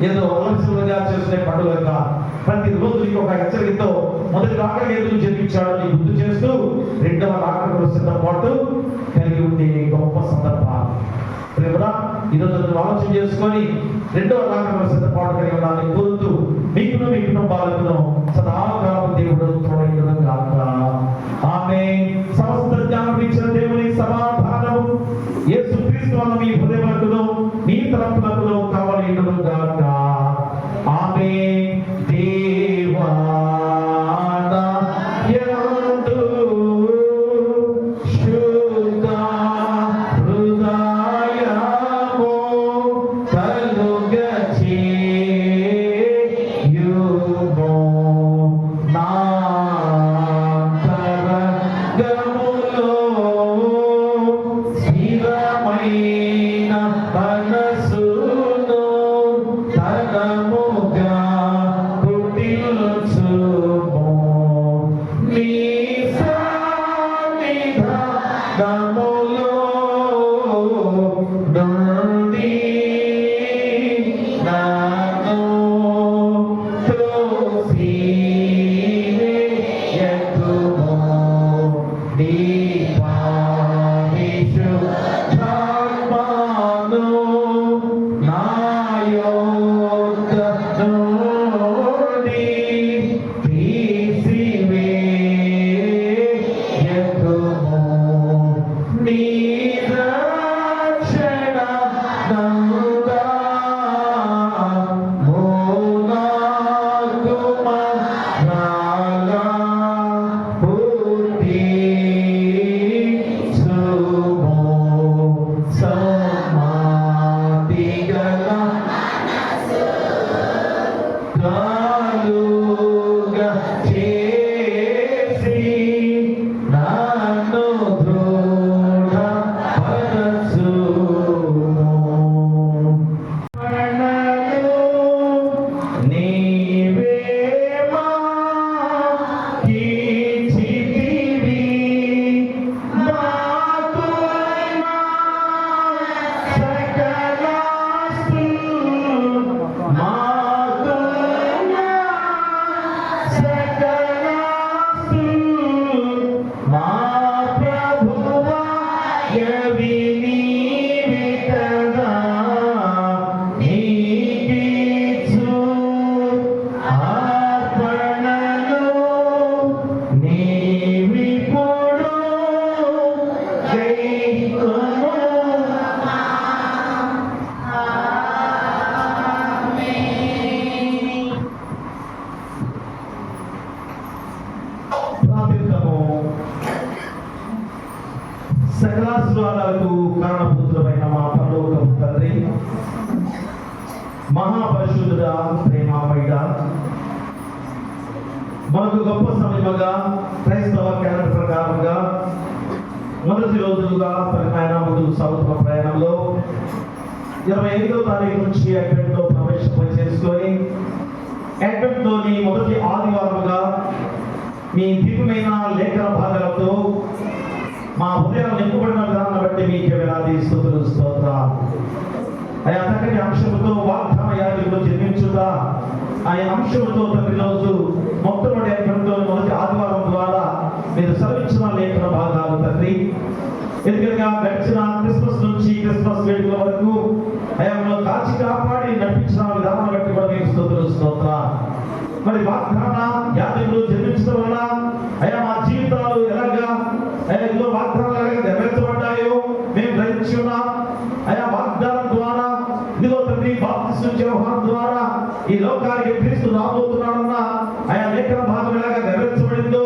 ఏదో అలసిగా చేసుకునే పండుగ కాదు. ప్రతి రోజు నీకు ఒక హెచ్చరికతో మొదటి రాకడ ఎందుకు జన్మించాడో నీకు గుర్తు చేస్తూ రెండవ రాకడ సిద్ధపాటు కలిగి ఉండే గొప్ప సందర్భాలు. ఈరోజు ఆలోచన చేసుకొని రెండవ రాకడ సిద్ధపాటు కలిగి ఉండాలని కోరుతూ మీకును మీ కుటుంబాలను సదాకాలం దేవుడు తోడైన గాక. ఆమేన్. సమస్త జ్ఞానం ఇచ్చిన దేవుని సమాధానము యేసుక్రీస్తు వలన మీ హృదయములను మీ తలంపులను కావలియును గాక. ఆమేన్. దేవా మనసు సకలాశ్వాలకు కారణభూతులమైన మా పరలోకపు తండ్రి, మహాపరిశుద్ధుడా, ప్రేమమయుడా, మనకు గొప్ప సమయముగా క్రైస్తవ క్యాలెండర్ ప్రకారంగా మొదటి రోజులుగా ముందుకు సాగుతున్న ప్రయాణంలో 25వ తారీఖు నుంచి అడ్వెంట్లో ప్రవేశం చేసుకొని అడ్వెంట్లోని మొదటి ఆదివారముగా మీ దివ్యమైన లేఖన భాగాలతో మా హృదయాలు నింపబడిన విధానాన్ని బట్టి మీకే వేలాది స్తుతులు స్తోత్రాలు. ఆయా చక్కటి అంశముతో వాగ్దాన యాజకులు జన్మించుతా ఆ అంశముతో ప్రతి రోజు మొట్టమొదటి అడ్వెంట్లో మొదటి ఆదివారం ద్వారా మీరు సెలవిచ్చిన లేఖన భాగాలు తండ్రి, ఎందుకనగా గడిచిన క్రిస్మస్ నుంచి క్రిస్మస్ వేడుకల వరకు ఆయా కాచి కాపాడి నడిపించిన విధానాన్ని బట్టి కూడా మీకు స్తుతులు స్తోత్రాలు. మరి వాగ్దాన యాజకులు జన్మించడం వల్ల అయా మా జీవితాలు ఎలాగా ఎన్నో వాగ్దానాలు నెరవేర్చబడ్డాయో మేము గ్రహించి ఉన్నాం. అయా వాగ్దానం ద్వారా ఇదిగో తండ్రి బాప్తిస్మం యోహాను ద్వారా ఈ లోకానికి క్రీస్తు రాబోతున్నాడన్న ఆయా లేఖన భాగం ఎలాగా నెరవేర్చబడిందో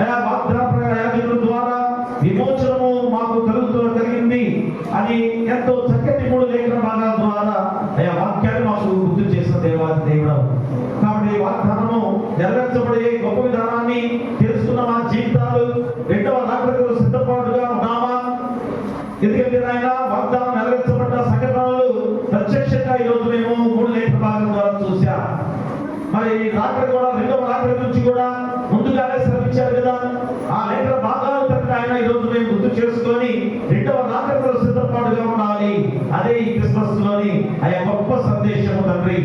ఆయా వాగ్దాన యాజకుల ద్వారా విమోచనము మాకు కలిగింది అని ఎంతో చక్కటి 3 లేఖన భాగాల ద్వారా ఆయా వాక్యాన్ని మాకు గుర్తు చేసిన దేవాది దేవుడు. కాబట్టి వాగ్దానము నెరవేర్చబడే గొప్ప విధానాన్ని తెలుసుకున్న మా జీవితాలు రెండవ రాకడకు సిద్ధపాటుగా ఉన్నామా? ఎందుకంటే ఆయన వాగ్దానం నెరవేర్చబడ్డ సంఘటనలు ప్రత్యక్షంగా ఈ రోజు మేము 3 లేఖన భాగం ద్వారా చూసాం. మరి రాకడ కూడా రెండవ రాకడ నుంచి కూడా ముందుగానే శ్రమించారు కదా, ఆ లేఖన భాగాలు ఆయన ఈ రోజు మేము గుర్తు చేసుకొని రెండవ రాకడకు సిద్ధపాటుగా ఉండాలి. అదే ఈ క్రిస్మస్ లోని ఆయా గొప్ప సందేశము తండ్రి.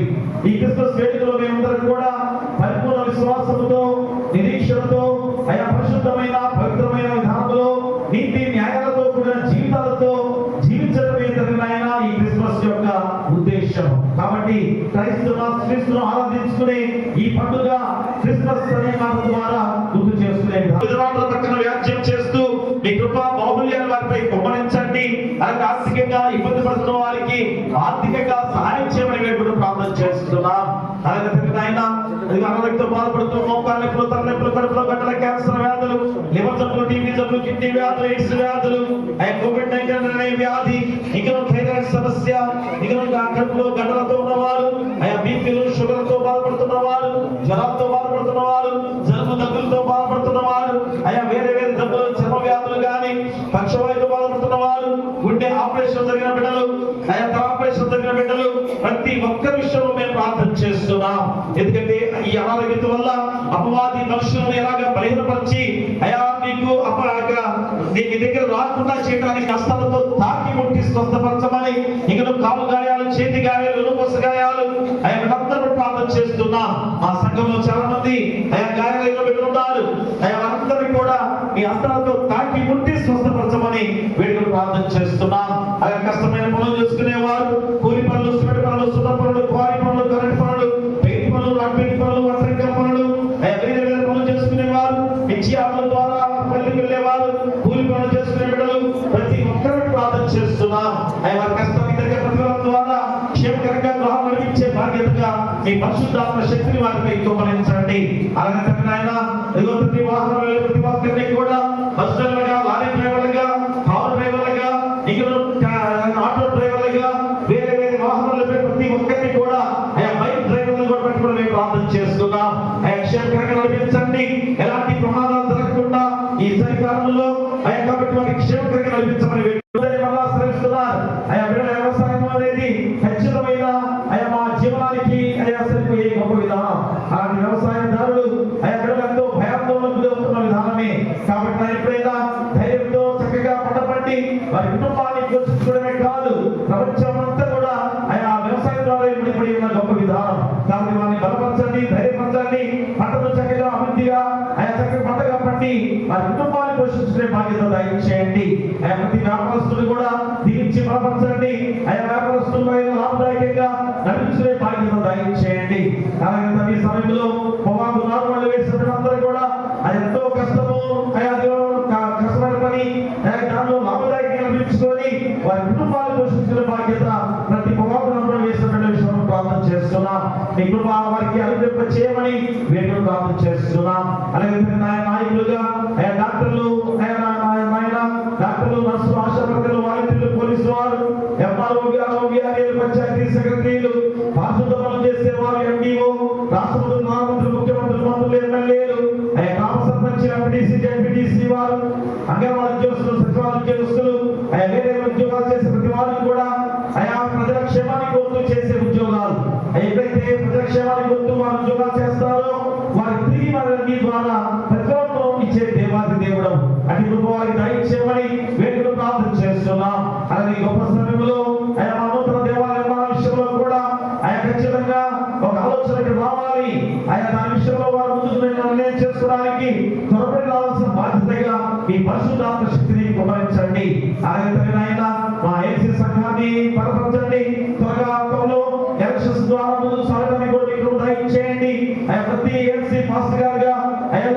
ఈ క్రిస్మస్ వేడుకలో మేమందరం కూడా పరిపూర్ణ విశ్వాసముతో నిరీక్షణతో ఆయా పరిశుద్ధమైన పవిత్రమైన విధానంలో నీతి న్యాయాలతో కూడిన జీవితాలతో జీవించడమే తగిన ఈ క్రిస్మస్ యొక్క ఉద్దేశం. కాబట్టి క్రీస్తును ఆరాధించుకునే ఈ పండుగ క్రిస్మస్ అనే మాట ద్వారా గుర్తు చేసుకునే పక్కన వ్యాఖ్యం చేస్తూ మీ కృపా బాహుళ్యాన్ని వారిపై కుమ్మరించండి. అలాగే ఆర్థికంగా ఇబ్బంది పడుతున్న వారికి ఆర్థికంగా సహాయం చేయమని మేము కూడా ప్రార్థన చేస్తున్నాం. అలాగే ఆయన అనారోగ్యంతో బాధపడుతూ మోకాళ్ళ నొప్పులు, తల నొప్పులు, కడుపులో గడ్డల క్యాన్సర్ వ్యాధులు, లివర్ జబ్బులు, టీబీ జబ్బులు, కిడ్నీ వ్యాధులు, ఎయిడ్స్ వ్యాధులు, కోవిడ్-19 అనే వ్యాధి, ఇంకా థైరాయిడ్ సమస్య, ఇంకా కడుపులో గడ్డలతో ఉన్నవారు, బీపీలు షుగర్తో బాధపడుతున్న వారు, జ్వరాలతో బాధపడుతున్న వారు, జలుబు దగ్గులతో బాధపడుతున్న వారు, వేరే వేరే జబ్బులు, చర్మ వ్యాధులు కానీ పక్షవాయుతో బాధపడుతున్న వారు, గుండె ఆపరేషన్ జరిగిన బిడ్డలు, తల ఆపరేషన్ జరిగిన బిడ్డలు, ప్రతి ఒక్కరి విషయంలో మేము ప్రార్థన చేస్తున్నాం. ఎందుకంటే ఈ అనారోగ్యం వల్ల అపవాది మనుషులను ఎలాగా బలహీనపరిచి మీకు మీ దగ్గర రాకుండా చేయడానికి కష్టాలతో తాకి ముట్టి స్వస్థపరచమని, ఇంకా కాలు గాయాలు, చేతి గాయాలు, వెనుపొస గాయాలు వీళ్ళందరూ ప్రార్థన చేస్తున్నాం. మా సంఘంలో చాలా మంది గాయాలైన బిడ్డలు ఉన్నారు. వారందరినీ కూడా మీ హస్తాలతో తాకి కూలి పనులు చేసుకునే బిడ్డలు ప్రతి ఒక్కరిని ప్రార్థన చేస్తున్నాం. అయ్యా వారి కష్టానికి తగ్గ ప్రతిఫలం ద్వారా క్షేమకరంగా గృహం నడిపించే బాధ్యతగా మీ పరిశుద్ధాత్మ శక్తిని వారిపై కుమ్మరించండి. అలాగే తండ్రి నాయన ప్రతి వాహనంలో ప్రతి ఒక్కరిని కూడా బస్ డ్రైవర్లుగా, లారీ డ్రైవర్లుగా, కారు డ్రైవర్లుగా, ఆటో డ్రైవర్లుగా, వేరే వేరే వాహనాలపై ప్రతి ఒక్కరిని కూడా అయ్యా బైక్ డ్రైవర్లు కూడా పెట్టుకుని మేము ప్రార్థన చేస్తున్నాం. అయ్యా క్షేమకరంగా నడిపించండి. ఎలాంటి ప్రమాదాలు జరగకుండా ఈ చలికాలంలో అయ్యా కాబట్టి వారికి క్షేమకరంగా నడిపించమని శ్రమిస్తున్నారు. అయ్యా బిడ్డల వ్యవసాయం అనేది ఖచ్చితమైన అయ్యా మా జీవనానికి అయ్యా సరిపోయే గొప్ప విధానం. అలాంటి వ్యవసాయదారులు అయ్యా బిడ్డలతో భయాందోళనకు గురవుతున్న విధానమే. కాబట్టి ఎప్పుడైనా ధైర్యంతో చక్కగా పంటపండి వారి కుటుంబాన్ని పోషించుకోవడమే కాదు, ప్రపంచం అంతా కూడా అయ్యా వ్యవసాయం ద్వారా ముడిపడి ఉన్న గొప్ప విధానం. కాబట్టి వారిని బలపరచండి, ధైర్యపరచండి, పంటను చక్కగా అభివృద్ధిగా అయ్యా చక్కగా పంటగా పండి వారి కుటుంబాన్ని పోషించుకునే బాధ్యత దయచేయండి. అయ్యా ప్రతి వ్యాపారస్తులు కూడా దీవించి బలపరచండి. అయ్యా వ్యాపారస్తులు లాభదాయకంగా నడిపించుకునే బాధ్యత దయచేయండి. అలాగే ఈ సమయంలో పొగాకు నారుమళ్ళు వేసినప్పుడు కూడా అది ఎంతో కష్టము, కష్టమైన పని, దానిలో లాభదాయకంగా నడిపించుకొని వారి కుటుంబాన్ని పోషించుకునే బాధ్యత ప్రతి పొగాకు నారుమళ్ళు వేసినటువంటి విషయం ప్రార్థన చేస్తున్నాం. మీ కృప వారికి అనుగ్రహింప చేయమని వేడుకలు ప్రార్థన చేస్తున్నాం. అలాగే నాయకులుగా డాక్టర్లు, డాక్టర్లు, నర్సులు, ఆశా వర్కర్లు, వాలంటీర్లు, పోలీసు వారు, ఎంఆర్ఓ, పంచాయతీ సెక్రటరీలు, పారిశుద్ధ పనులు చేసేవారు, ఎండిఓ, రాష్ట్రపతులు, మహామంత్రులు, ముఖ్యమంత్రులు, మంత్రులు, ఎమ్మెల్యేలు, గ్రామ సర్పంచ్, ఎంపీటీసీ, జెడ్పీటీసీ వారు, అంగన్వాడీ ఉద్యోగస్తులు, సచివాలయ ఉద్యోగస్తులు, వేరే ఉద్యోగాలు చేసే ప్రతి వారికి కూడా అయా ప్రజల క్షేమాన్ని కోరుతూ చేసే ఉద్యోగాలు ఎప్పుడైతే ప్రజల క్షేమాన్ని కోరుతూ వారు ఉద్యోగాలు చేస్తారో వారి తిరిగి వారి ద్వారా ప్రతిఫలం ఇచ్చే దేవాది దేవుడు అటు కృప వారికి దయచేయమని వేడుకలు ప్రార్థన చేస్తున్నాం. అలాగే గొప్ప సమయంలో అయా నూతన దేవాలయ నిర్మాణ విషయంలో కూడా అయా ఖచ్చితంగా ఒక ఆలోచనకి రావాలి. అయా దాని విషయంలో వారు ముందుకు నిర్ణయం చేసుకోవడానికి త్వరపడి రావాల్సిన బాధ్యతగా ఈ పరిశుద్ధాత్మ శక్తిని కుమరించండి. అలాగే ఆయన మా ఏసీ సంఘాన్ని బలపరచండి. త్వరగా ఎలక్షన్స్ ద్వారా ముందుకు సాగడానికి కూడా మీకు దయచేయండి. ప్రతి ఏసీ మాస్టర్ గారుగా ఆయా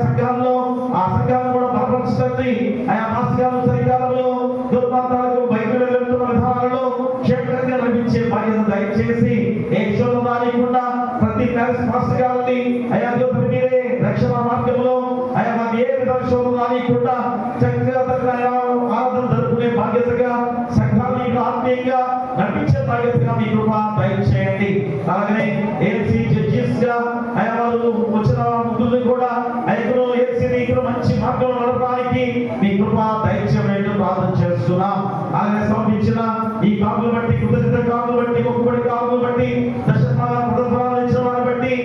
సంఘాల్లో ఆ సంఘాలను కూడా బలపరచండి. ఆయా మాస్టర్ గారు సరికాలంలో దుర్మార్గాలకు బయటకు వెళ్తున్న విధానాలలో క్షేత్రంగా లభించే బాధ్యత దయచేసి ఏ క్షోభ రానికుండా ప్రతి మాస్టర్ గారిని అయా మీరే రక్షణ మార్గంలో అయా మాకు ఏ విధంగా క్షోభ రానికుండా చక్కగా ఆరాధన జరుపుకునే బాధ్యతగా సంఘాన్ని ఆత్మీయంగా నడిపించే బాధ్యతగా మీ కృప దయచేయండి. అలాగనే ఏసీ జడ్జిస్ గా అయా వారు వచ్చిన ముందు కూడా ఐదులో ఏసీని మంచి మార్గంలో నడపడానికి మీ కృప దయచేయమని ప్రార్థన చేస్తున్నాం. అలాగే సమర్పించిన ఈ కాపులు బట్టి, కృతజ్ఞత కాపులు బట్టి, మొక్కుబడి కాపులు బట్టి, దశఫలాలు ఇచ్చిన వారిని బట్టి,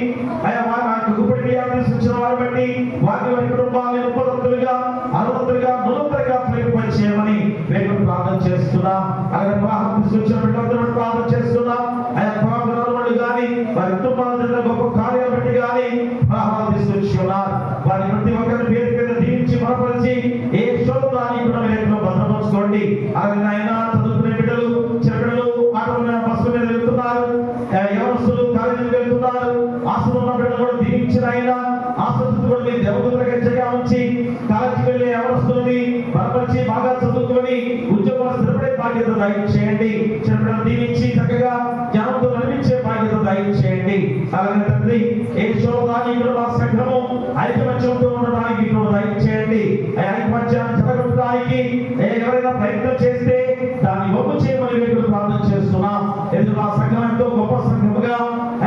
అయా వారి గుప్పటి ఇచ్చిన వారిని బట్టి వారి కుటుంబాన్ని ఉపదంతులుగా, అనువంతులుగా, నూతనగా ప్రేమించమని మేము ప్రార్థన చేస్తున్నాం. అలాగే వివాహం తీసుకొచ్చిన బిడ్డలందరూ ప్రార్థన చేస్తున్నాం. ఆయా ప్రార్థనలు కానీ వారి కుటుంబాల గొప్ప కార్యాలు బట్టి కానీ వివాహాలు తీసుకొచ్చి ఉన్నారు. వారి ప్రతి ఒక్కరిని పేరు పేరు దీవించి బలపరిచి ఏ శోభాన్ని కూడా మీరు భద్రపరచుకోండి. అలాగే ఆయన చదువుకునే బిడ్డలు, చిన్నపిల్లలు ఆటల బస్సు మీద వెళ్తున్నారు, యవనస్తులు కాలేజీకి వెళ్తున్నారు, ఆశలు ఉన్న బిడ్డలు కూడా దీవించిన ఆయన ఆసక్తి కూడా మీ దేవదూతలకు హెచ్చరిగా ఉంచి కాలేజీకి వెళ్ళే యవనస్తుల్ని బలపరిచి బాగా చదువుకొని ఉద్యోగాలు స్థిరపడే బాధ్యత దయచేయండి. చిన్నపిల్లలు దీవించి చక్కగా జ్ఞానంతో నడిపించే బాధ్యత దయచేయండి. అలాగే తండ్రి ఏ శోభాన్ని మా సంఘము ఐకమత్యంతో ఉండడానికి దయచేయండి. ఐకమత్యాన్ని జరగడానికి ఎవరైనా ప్రయత్నం చేస్తే దాన్ని ఒప్పు చేయమని వేడుకలు ప్రార్థన చేస్తున్నాం. ఎందుకు మా సంఘం ఎంతో గొప్ప సంఘముగా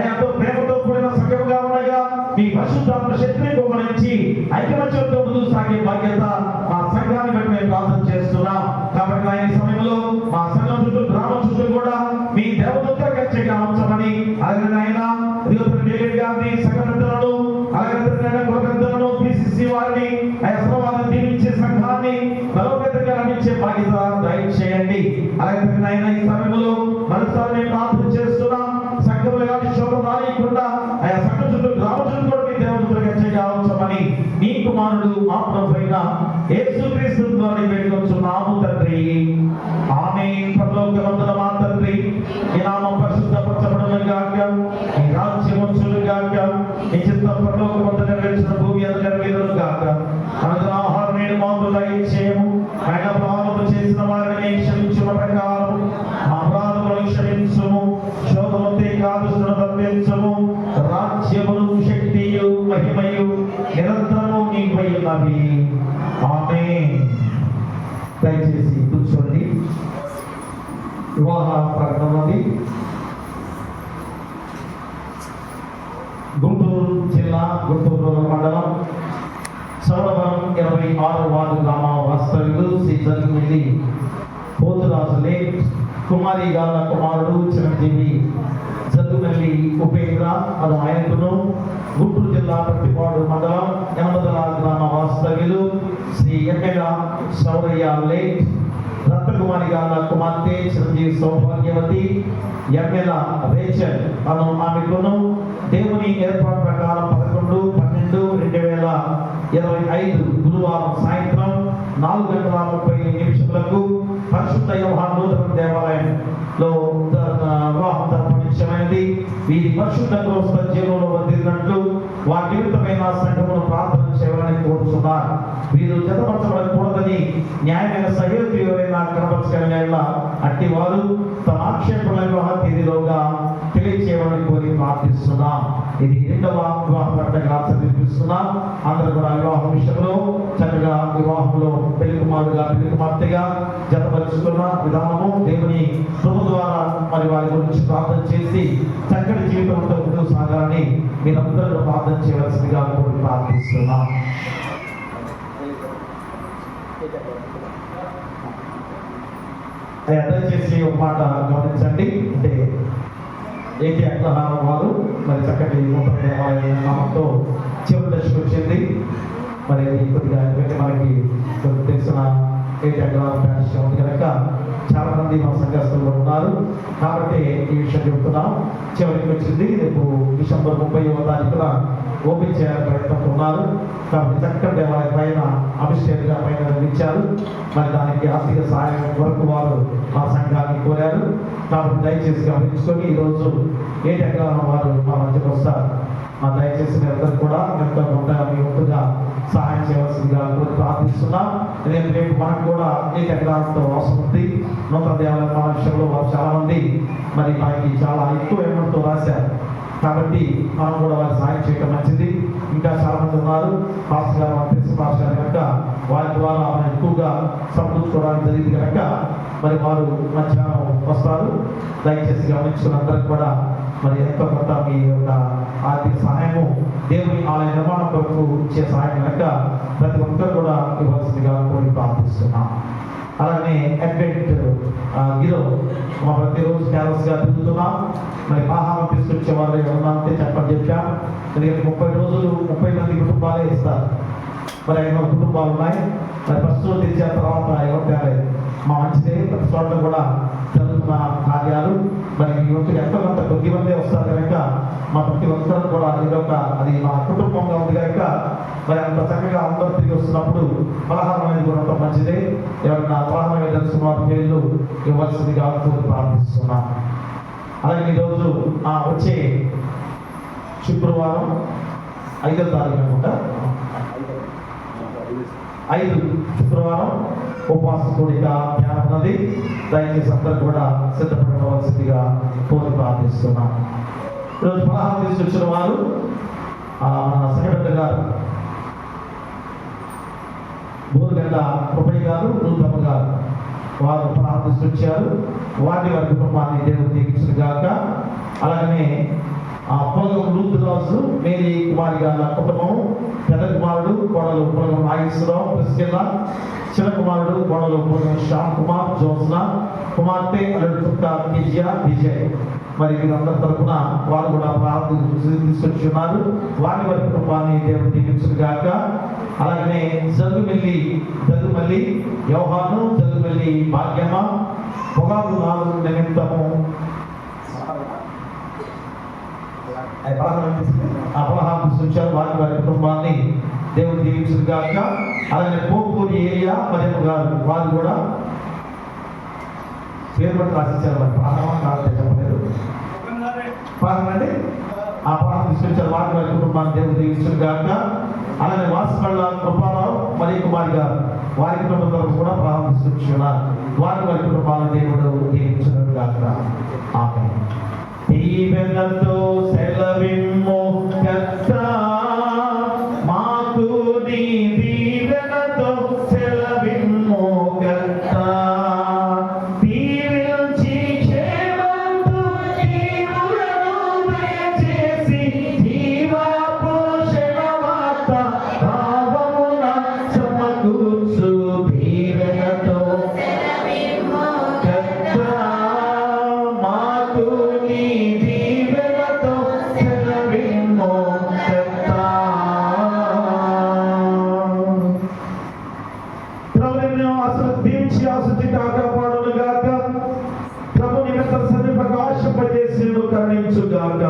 ఎంతో ప్రేమతో కూడిన సంఘముగా ఉండగా మీ పరిశుద్ధాత్మ శక్తిని గమనించి ఐకమత్యంతో ముందుకు సాగే బాధ్యత మా సంఘాన్ని బట్టి మేము ప్రార్థన చేస్తున్నాం. కాబట్టి ఆయన సమయంలో మా సంఘం చుట్టూ, గ్రామం చుట్టూ కూడా మీ దేవదూతల ఖచ్చితంగా ఉంచమని, అలాగే ఆయన గారిని, సంఘటనలను, అలాగే కులకంతలను, పిసిసి వారిని అసలవాదిని దీవించే సంఘాన్ని బలోపేతంగా నడిపించే బాధ్యత దయచేయండి. అలాగే ఆయన ఈ సమయంలో మరోసారి మేము ప్రార్థన చేస్తున్నాం. సంఘంలో ఎలాంటి శోభ రానియకుండా ఆయా సంఘం చుట్టూ, గ్రామం చుట్టూ కూడా మీ దేవదూతల ఖచ్చితంగా ఉంచమని నీ కుమారుడు మా ప్రభువైన యేసుక్రీస్తు ద్వారా వేడుకొంచున్నాము తండ్రి. ఆమేన్. పరలోకమందున మా తండ్రి, నీ నామం పరిశుద్ధపరచబడును గాక, నీ రాజ్యం వచ్చును గాక, నీ చిత్తం పరలోకమందు నెరవేర్చిన భూమి అందు నెరవేరును గాక. మనకు ఆహారం నేడు మాకు దయచేయము. ఆయన పాపము చేసిన వారిని క్షమించిన ప్రకారం మా అపరాధములను క్షమించుము. శోధముతే కాదులను తప్పించుము. రాజ్యమును, శక్తియు, మహిమయు నిరంతరము నీవై ఉన్నవి. ఆమేన్. దయచేసి కూర్చోండి. వివాహ ప్రకటనది గుంటూరు జిల్లా, గుంటూరు మండలం, సౌరవరం 26 వార్డు గ్రామ వాస్తవ్యులు శ్రీ జరుగుమిల్లి పోతురాజులే కుమారి గాల కుమారుడు చిరంజీవి జరుగుమిల్లి ఉపేంద్ర అది ఆయనకును, గుంటూరు జిల్లా పట్టిపాడు మండలం 80 గ్రామ వాస్తవ్యులు శ్రీ ఎమ్మెల సౌరయ్య లేట్ రత్నకుమారి గాల కుమార్తె చిరంజీవి సౌభాగ్యవతి ఎమ్మెల రేచల్ అను ఆమెకును దేవుని ఏర్పాటు ప్రకారం 11/12/2025 గురువారం సాయంత్రం 4:30 పరిశుద్ధ యోహాను నూతన దేవాలయంలో వివాహం జరిపించమైనది. వీరి పరిశుద్ధ క్రైస్తవ జీవనంలో వర్ధిల్లినట్లు వారి నిమిత్తమైన సంఘమును ప్రార్థన చేయాలని కోరుతున్నారు. వీరు జతపరచబడకూడదని న్యాయమైన సహయోగి ఎవరైనా కనపరచగల అట్టి వారు తమ ఆక్షేపణల వివాహ తేదీలోగా తెలియచేయాలని కోరి ప్రార్థిస్తున్నాం. ఇది 2వ వివాహ ప్రకటనగా చదివిస్తున్నాం. అందరూ కూడా వివాహం విషయంలో చక్కగా వివాహంలో పెళ్లి కుమారుడుగా పెళ్లి కుమార్తెగా జతపరుచుకున్న విధానము దేవుని ప్రభు ద్వారా మరి వారి గురించి ప్రార్థన చేసి చక్కటి జీవితంతో ముందుకు సాగాలని మీరందరూ ప్రార్థన చేయవలసిందిగా కోరి ప్రార్థిస్తున్నాం. దయచేసి ఒక మాట గమనించండి. అంటే ఏటి అగ్రహారం వారు మరి చక్కటి నూతన దేవాలయ నామంతో చివరి దశకు వచ్చింది. మరి కొద్దిగా ఎందుకంటే మనకి తెలిసిన ఏటి అగ్రహారం ప్యారిష్ ఉంది కనుక చాలా మంది మన సంఘస్థులు ఉన్నారు కాబట్టి ఈ విషయం చెబుతున్నాం. చివరికి వచ్చింది. రేపు డిసెంబర్ 30వ తారీఖున ఓపెన్ చేయాలని ప్రయత్నంతో ఉన్నారు. కాబట్టి చక్కటి దేవాలయ పైన అభిషేకంగా పైన నిర్మించారు. మరి దానికి ఆర్థిక సహాయం వరకు వారు మా సంఘాన్ని కోరారు. కాబట్టి దయచేసి గమనించుకొని ఈరోజు ఏటి అగ్రహారం వారు మా మధ్యకు వస్తారు. దయచేసి మీరందరూ కూడా ఎంతో కొంత మీ వంతుగా సహాయం చేయవలసిందిగా ప్రార్థిస్తున్నాం. ఎందుకంటే రేపు మనకు కూడా ఏటి అగ్రహారంతో అవసరం ఉంది. నూతన దేవాలయ విషయంలో వారు చాలా మంది మరి మనకి చాలా ఎక్కువ అమౌంట్తో రాశారు. కాబట్టి మనం కూడా వారికి సహాయం చేయడం మంచిది. ఇంకా చాలా మంది ఉన్నారు. పాస్టర్ గారు తెలిసిన పాస్టర్ గారు కనుక వారి ద్వారా మనం ఎక్కువగా సమకూర్చుకోవడానికి జరిగింది కనుక మరి వారు మధ్యాహ్నం వస్తారు. దయచేసి గమనించుకున్న అందరికి కూడా మరి ఎంతో కొంత మీ యొక్క ఆర్థిక సహాయము దేవుని ఆలయ నిర్మాణం కొరకు ఇచ్చే సహాయం కనుక ప్రతి ఒక్కరు కూడా ఇవ్వాల్సిందిగా కోరి ప్రార్థిస్తున్నాం. అలాగే అడ్వెంట్ గిరో మా ప్రతిరోజు క్యారల్స్గా తిరుగుతున్నాం. మరి ఆహారం తీసుకొచ్చే వాళ్ళు ఏమన్నా ఉంటే చెప్పండి చెప్పాం. ఎందుకంటే 30 రోజులు 30 మంది కుటుంబాలే ఇస్తారు. మరి 500 కుటుంబాలు ఉన్నాయి. మరి ఫస్ట్ రోజు తెచ్చిన తర్వాత ఎవరు తేలేదు. మా మంచిదే ప్రతి చోట కూడా జరుగుతున్న కార్యాలు. మరి ఈ వంతు ఎంతో కొంత కొద్ది మందే వస్తారు కనుక మా ప్రతి ఒక్కరు కూడా ఇదొక అది మా కుటుంబంగా ఉంది కనుక మరి అంత చక్కగా అందరూ తిరిగి వస్తున్నప్పుడు పలహారం అనేది కూడా మంచిదే. ఎవరైనా పలహారం తెలుసుకున్న వారి పేర్లు ఇవ్వాల్సిందిగా ప్రార్థిస్తున్నాం. అలాగే ఈరోజు వచ్చే శుక్రవారం 5వ తారీఖు అనుకుంటా 5 శుక్రవారం ఉపవాస కూడిక ధ్యానం ఉన్నది. దయచేసి అందరూ కూడా సిద్ధపడవలసిందిగా కోరి ప్రార్థిస్తున్నాం. ఈరోజు పలహారం తీసుకొచ్చిన వారు మన సహబెద్ద గారు, బోరుగడ్డ కృపయ్య గారు, రూతమ్మ గారు వారు పలహారం తీసుకొచ్చారు. వారి కుటుంబాన్ని దేవుడు దీవించును గాక. అలాగనే పొలగం లూతురాజు మేరీ కుమారి గారి కుటుంబం, పెద్ద కుమారుడు కోడలు పొలగం నాగేశ్వరరావు ప్రిస్కిల్లా, చిన్న కుమారుడు కోడలు పొలగం శ్యామ్ కుమార్ జోత్స్న, కుమార్తె అల్లుడు చుక్క విజయ్. మరి వీరందరి తరఫున వారు కూడా ప్రార్థన తీసుకొచ్చి ఉన్నారు. వారి కుటుంబాన్ని దేవుడు దీవించును గాక. అలాగనే జరుగుమల్లి యోహాను, జరుగుమల్లి భాగ్యమ్మ పొగాకు 4 నిమిత్తము పలహారం తీసుకొచ్చారు. వారి కుటుంబాన్ని దేవుడు దీవించును గాక. అలాగే పోపూరి ఏరియా మరియమ్మ గారు వారు కూడా పేరు బట్టి రాసించారు. మరి ప్రారంభం కాదు చెప్పలేదు. ప్రారంభండి ఆ ప్రారంభం తీసుకొచ్చారు. వారి కుటుంబాన్ని దేవుడు దీవించును గాక. అలాగే వాసుపల్ల కృపారావు మరియు కుమారి గారు వారి కుటుంబం కూడా ప్రారంభిస్తున్నారు. వారి కుటుంబాలను దేవుడు దీవించును గాక. ఆమేన్. దీవెనతో సెలవిమ్ము కర్తా, మాకు నీ దీవెనతో సెలవిమ్ము కర్తా. దీవించి క్షేమంతో దీవులను దయచేసి జీవపోషణ వార్త భావమున సమకూర్చు. దీవెనతో సెలవిమ్ము కర్తా, మాకు నీ దీవెనతో సెలవిమ్ము కర్తా. ప్రభువును ఆశీర్వదించి ఆశీర్వదించి కాపాడును గాక. ప్రభు నిమిత్త సన్నిధి ప్రకాశింపజేసి కరుణించు గాక.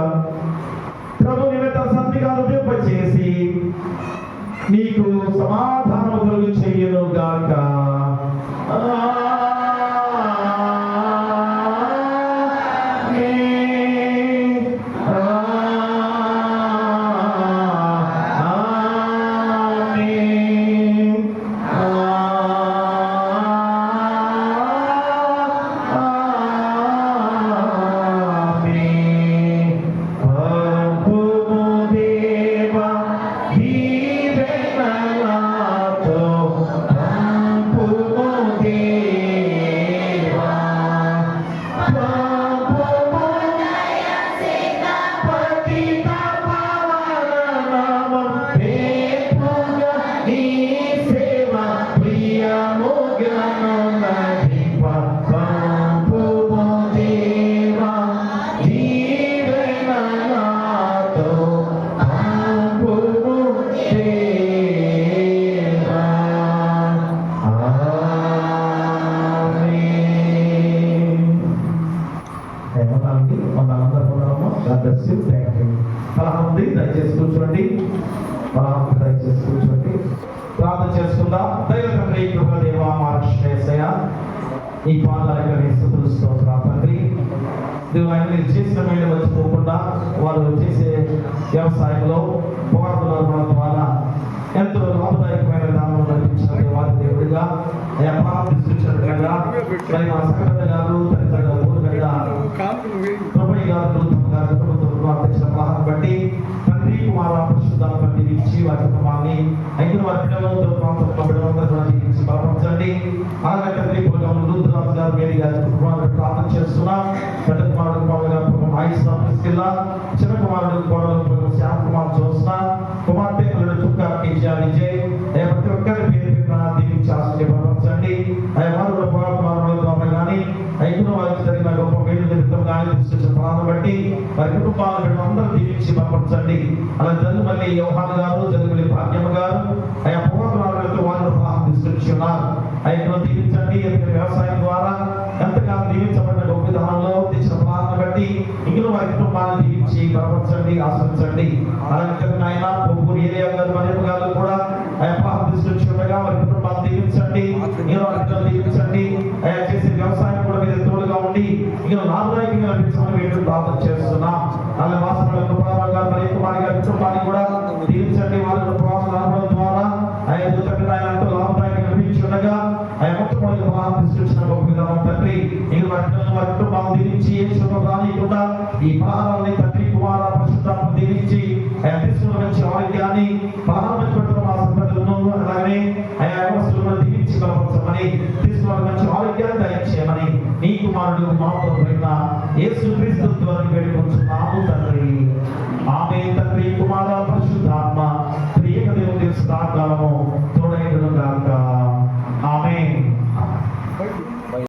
ప్రభు నిమిత్త సన్నిధిగా ఉద్యోగపచేసి నీకు సమాధానము కలుగు చెయ్యును గాక. దయచేసి కూర్చోండి. దయచేసి కూర్చోండి. ప్రార్థన చేసుకుందాం. దైవ తండ్రి, కృపదేవ, మా రక్షణ యేసయ్య, ఈ పాదాలకు స్తుతులు స్తోత్రాలు తండ్రి. దేవుడు మీరు చేసిన మేలు మర్చిపోకుండా వాళ్ళు చేసే వ్యవసాయంలో పొగాకుల ద్వారా ఎంతో లాభదాయకమైన దానం నడిపించిన దేవాది దేవుడిగా ప్రార్థిస్తున్నట్టుగా మరి మా సంఘటన గారు ప్రభయ్య గారు అధ్యక్షుల సలహాను బట్టి తండ్రి కుమార పరిశుద్ధాలను దీవించి వారి కుటుంబాన్ని అయితే వారి బిడ్డలందరూ దీవించి బలపరచండి. అలాగే తండ్రి రుద్రరాజు గారు మేరీ గారి కుటుంబాలను ప్రార్థన చేస్తున్నాం. పెద్ద కుమారుడు పవన్ గారు ఆయుష్లా తీసుకెళ్ళా, చిన్న కుమారుడు కోడలు శ్యామ్ కుమార్ జోత్స్న, కుమార్తె చుక్క విజయ్, ప్రతి ఒక్కరి పేరు దీవించి ఆశ్చర్యపరచండి. వారు కుమారుల కానీ అయితే వారికి జరిగిన గొప్ప మేలు నిమిత్తం కానీ తీసుకొచ్చిన ప్రాణం బట్టి వారి కుటుంబాలను అందరూ దీవించి బలపరచండి. అలా జరుగుమల్లి యోహాన్ గారు, జరుగుమల్లి భాగ్యమ్మ గారు పొగాకులతో వారు తీసుకొచ్చి ఉన్నారు. ఆయన దీవించండి. వ్యవసాయం ద్వారా ఎంతగానో దీవించబడిన గొప్ప విధానంలో తెచ్చిన ప్రాణం బట్టి ఇందులో వారి కుటుంబాలను దీవించి బలపరచండి, ఆశ్రయించండి. అలాగే ఆయన పొగ్గురు ఏరియా గారు మరియు గారు కూడా తీసుకొచ్చి ఉండగా వారి కుటుంబాన్ని దీవించండి, దీవించండి. చేసే వ్యవసాయం కూడా మీరు తోడుగా ఉండి ఇంకా లాభదాయకంగా నడిపించమని మేము ప్రార్థన చేస్తున్నాం. అలాగే వాసన కుమార్ గారు మరియు కుమార్ గారి కుటుంబాన్ని కూడా దీవించండి. వాళ్ళ కుటుంబాల ద్వారా ఆయన ఎంతో లాభదాయకంగా నడిపించుండగా ఆయన మొట్టమొదటి తీసుకొచ్చిన గొప్ప విధానం తండ్రి ఇంకా వారి కుటుంబాలను దీవించి ఏ శుభం రానియకుండా ఈ పలహారాన్ని తండ్రి కుమార పరిశుద్ధాలను దీవించి ఆయన తీసుకున్న మంచి ఆరోగ్యాన్ని పలహారం పెట్టడం మా సంపదలను అలాగే ఆయా వ్యవస్థలను దీవించి బలపరచమని తీసుకున్న మంచి ఆరోగ్యాన్ని దయచేయమని నీ కుమారుడు మాత్రమైన యేసుక్రీస్తు ద్వారా వేడుకొంచున్నాము తండ్రి. ఆమేన్. తండ్రి కుమార పరిశుద్ధాత్మ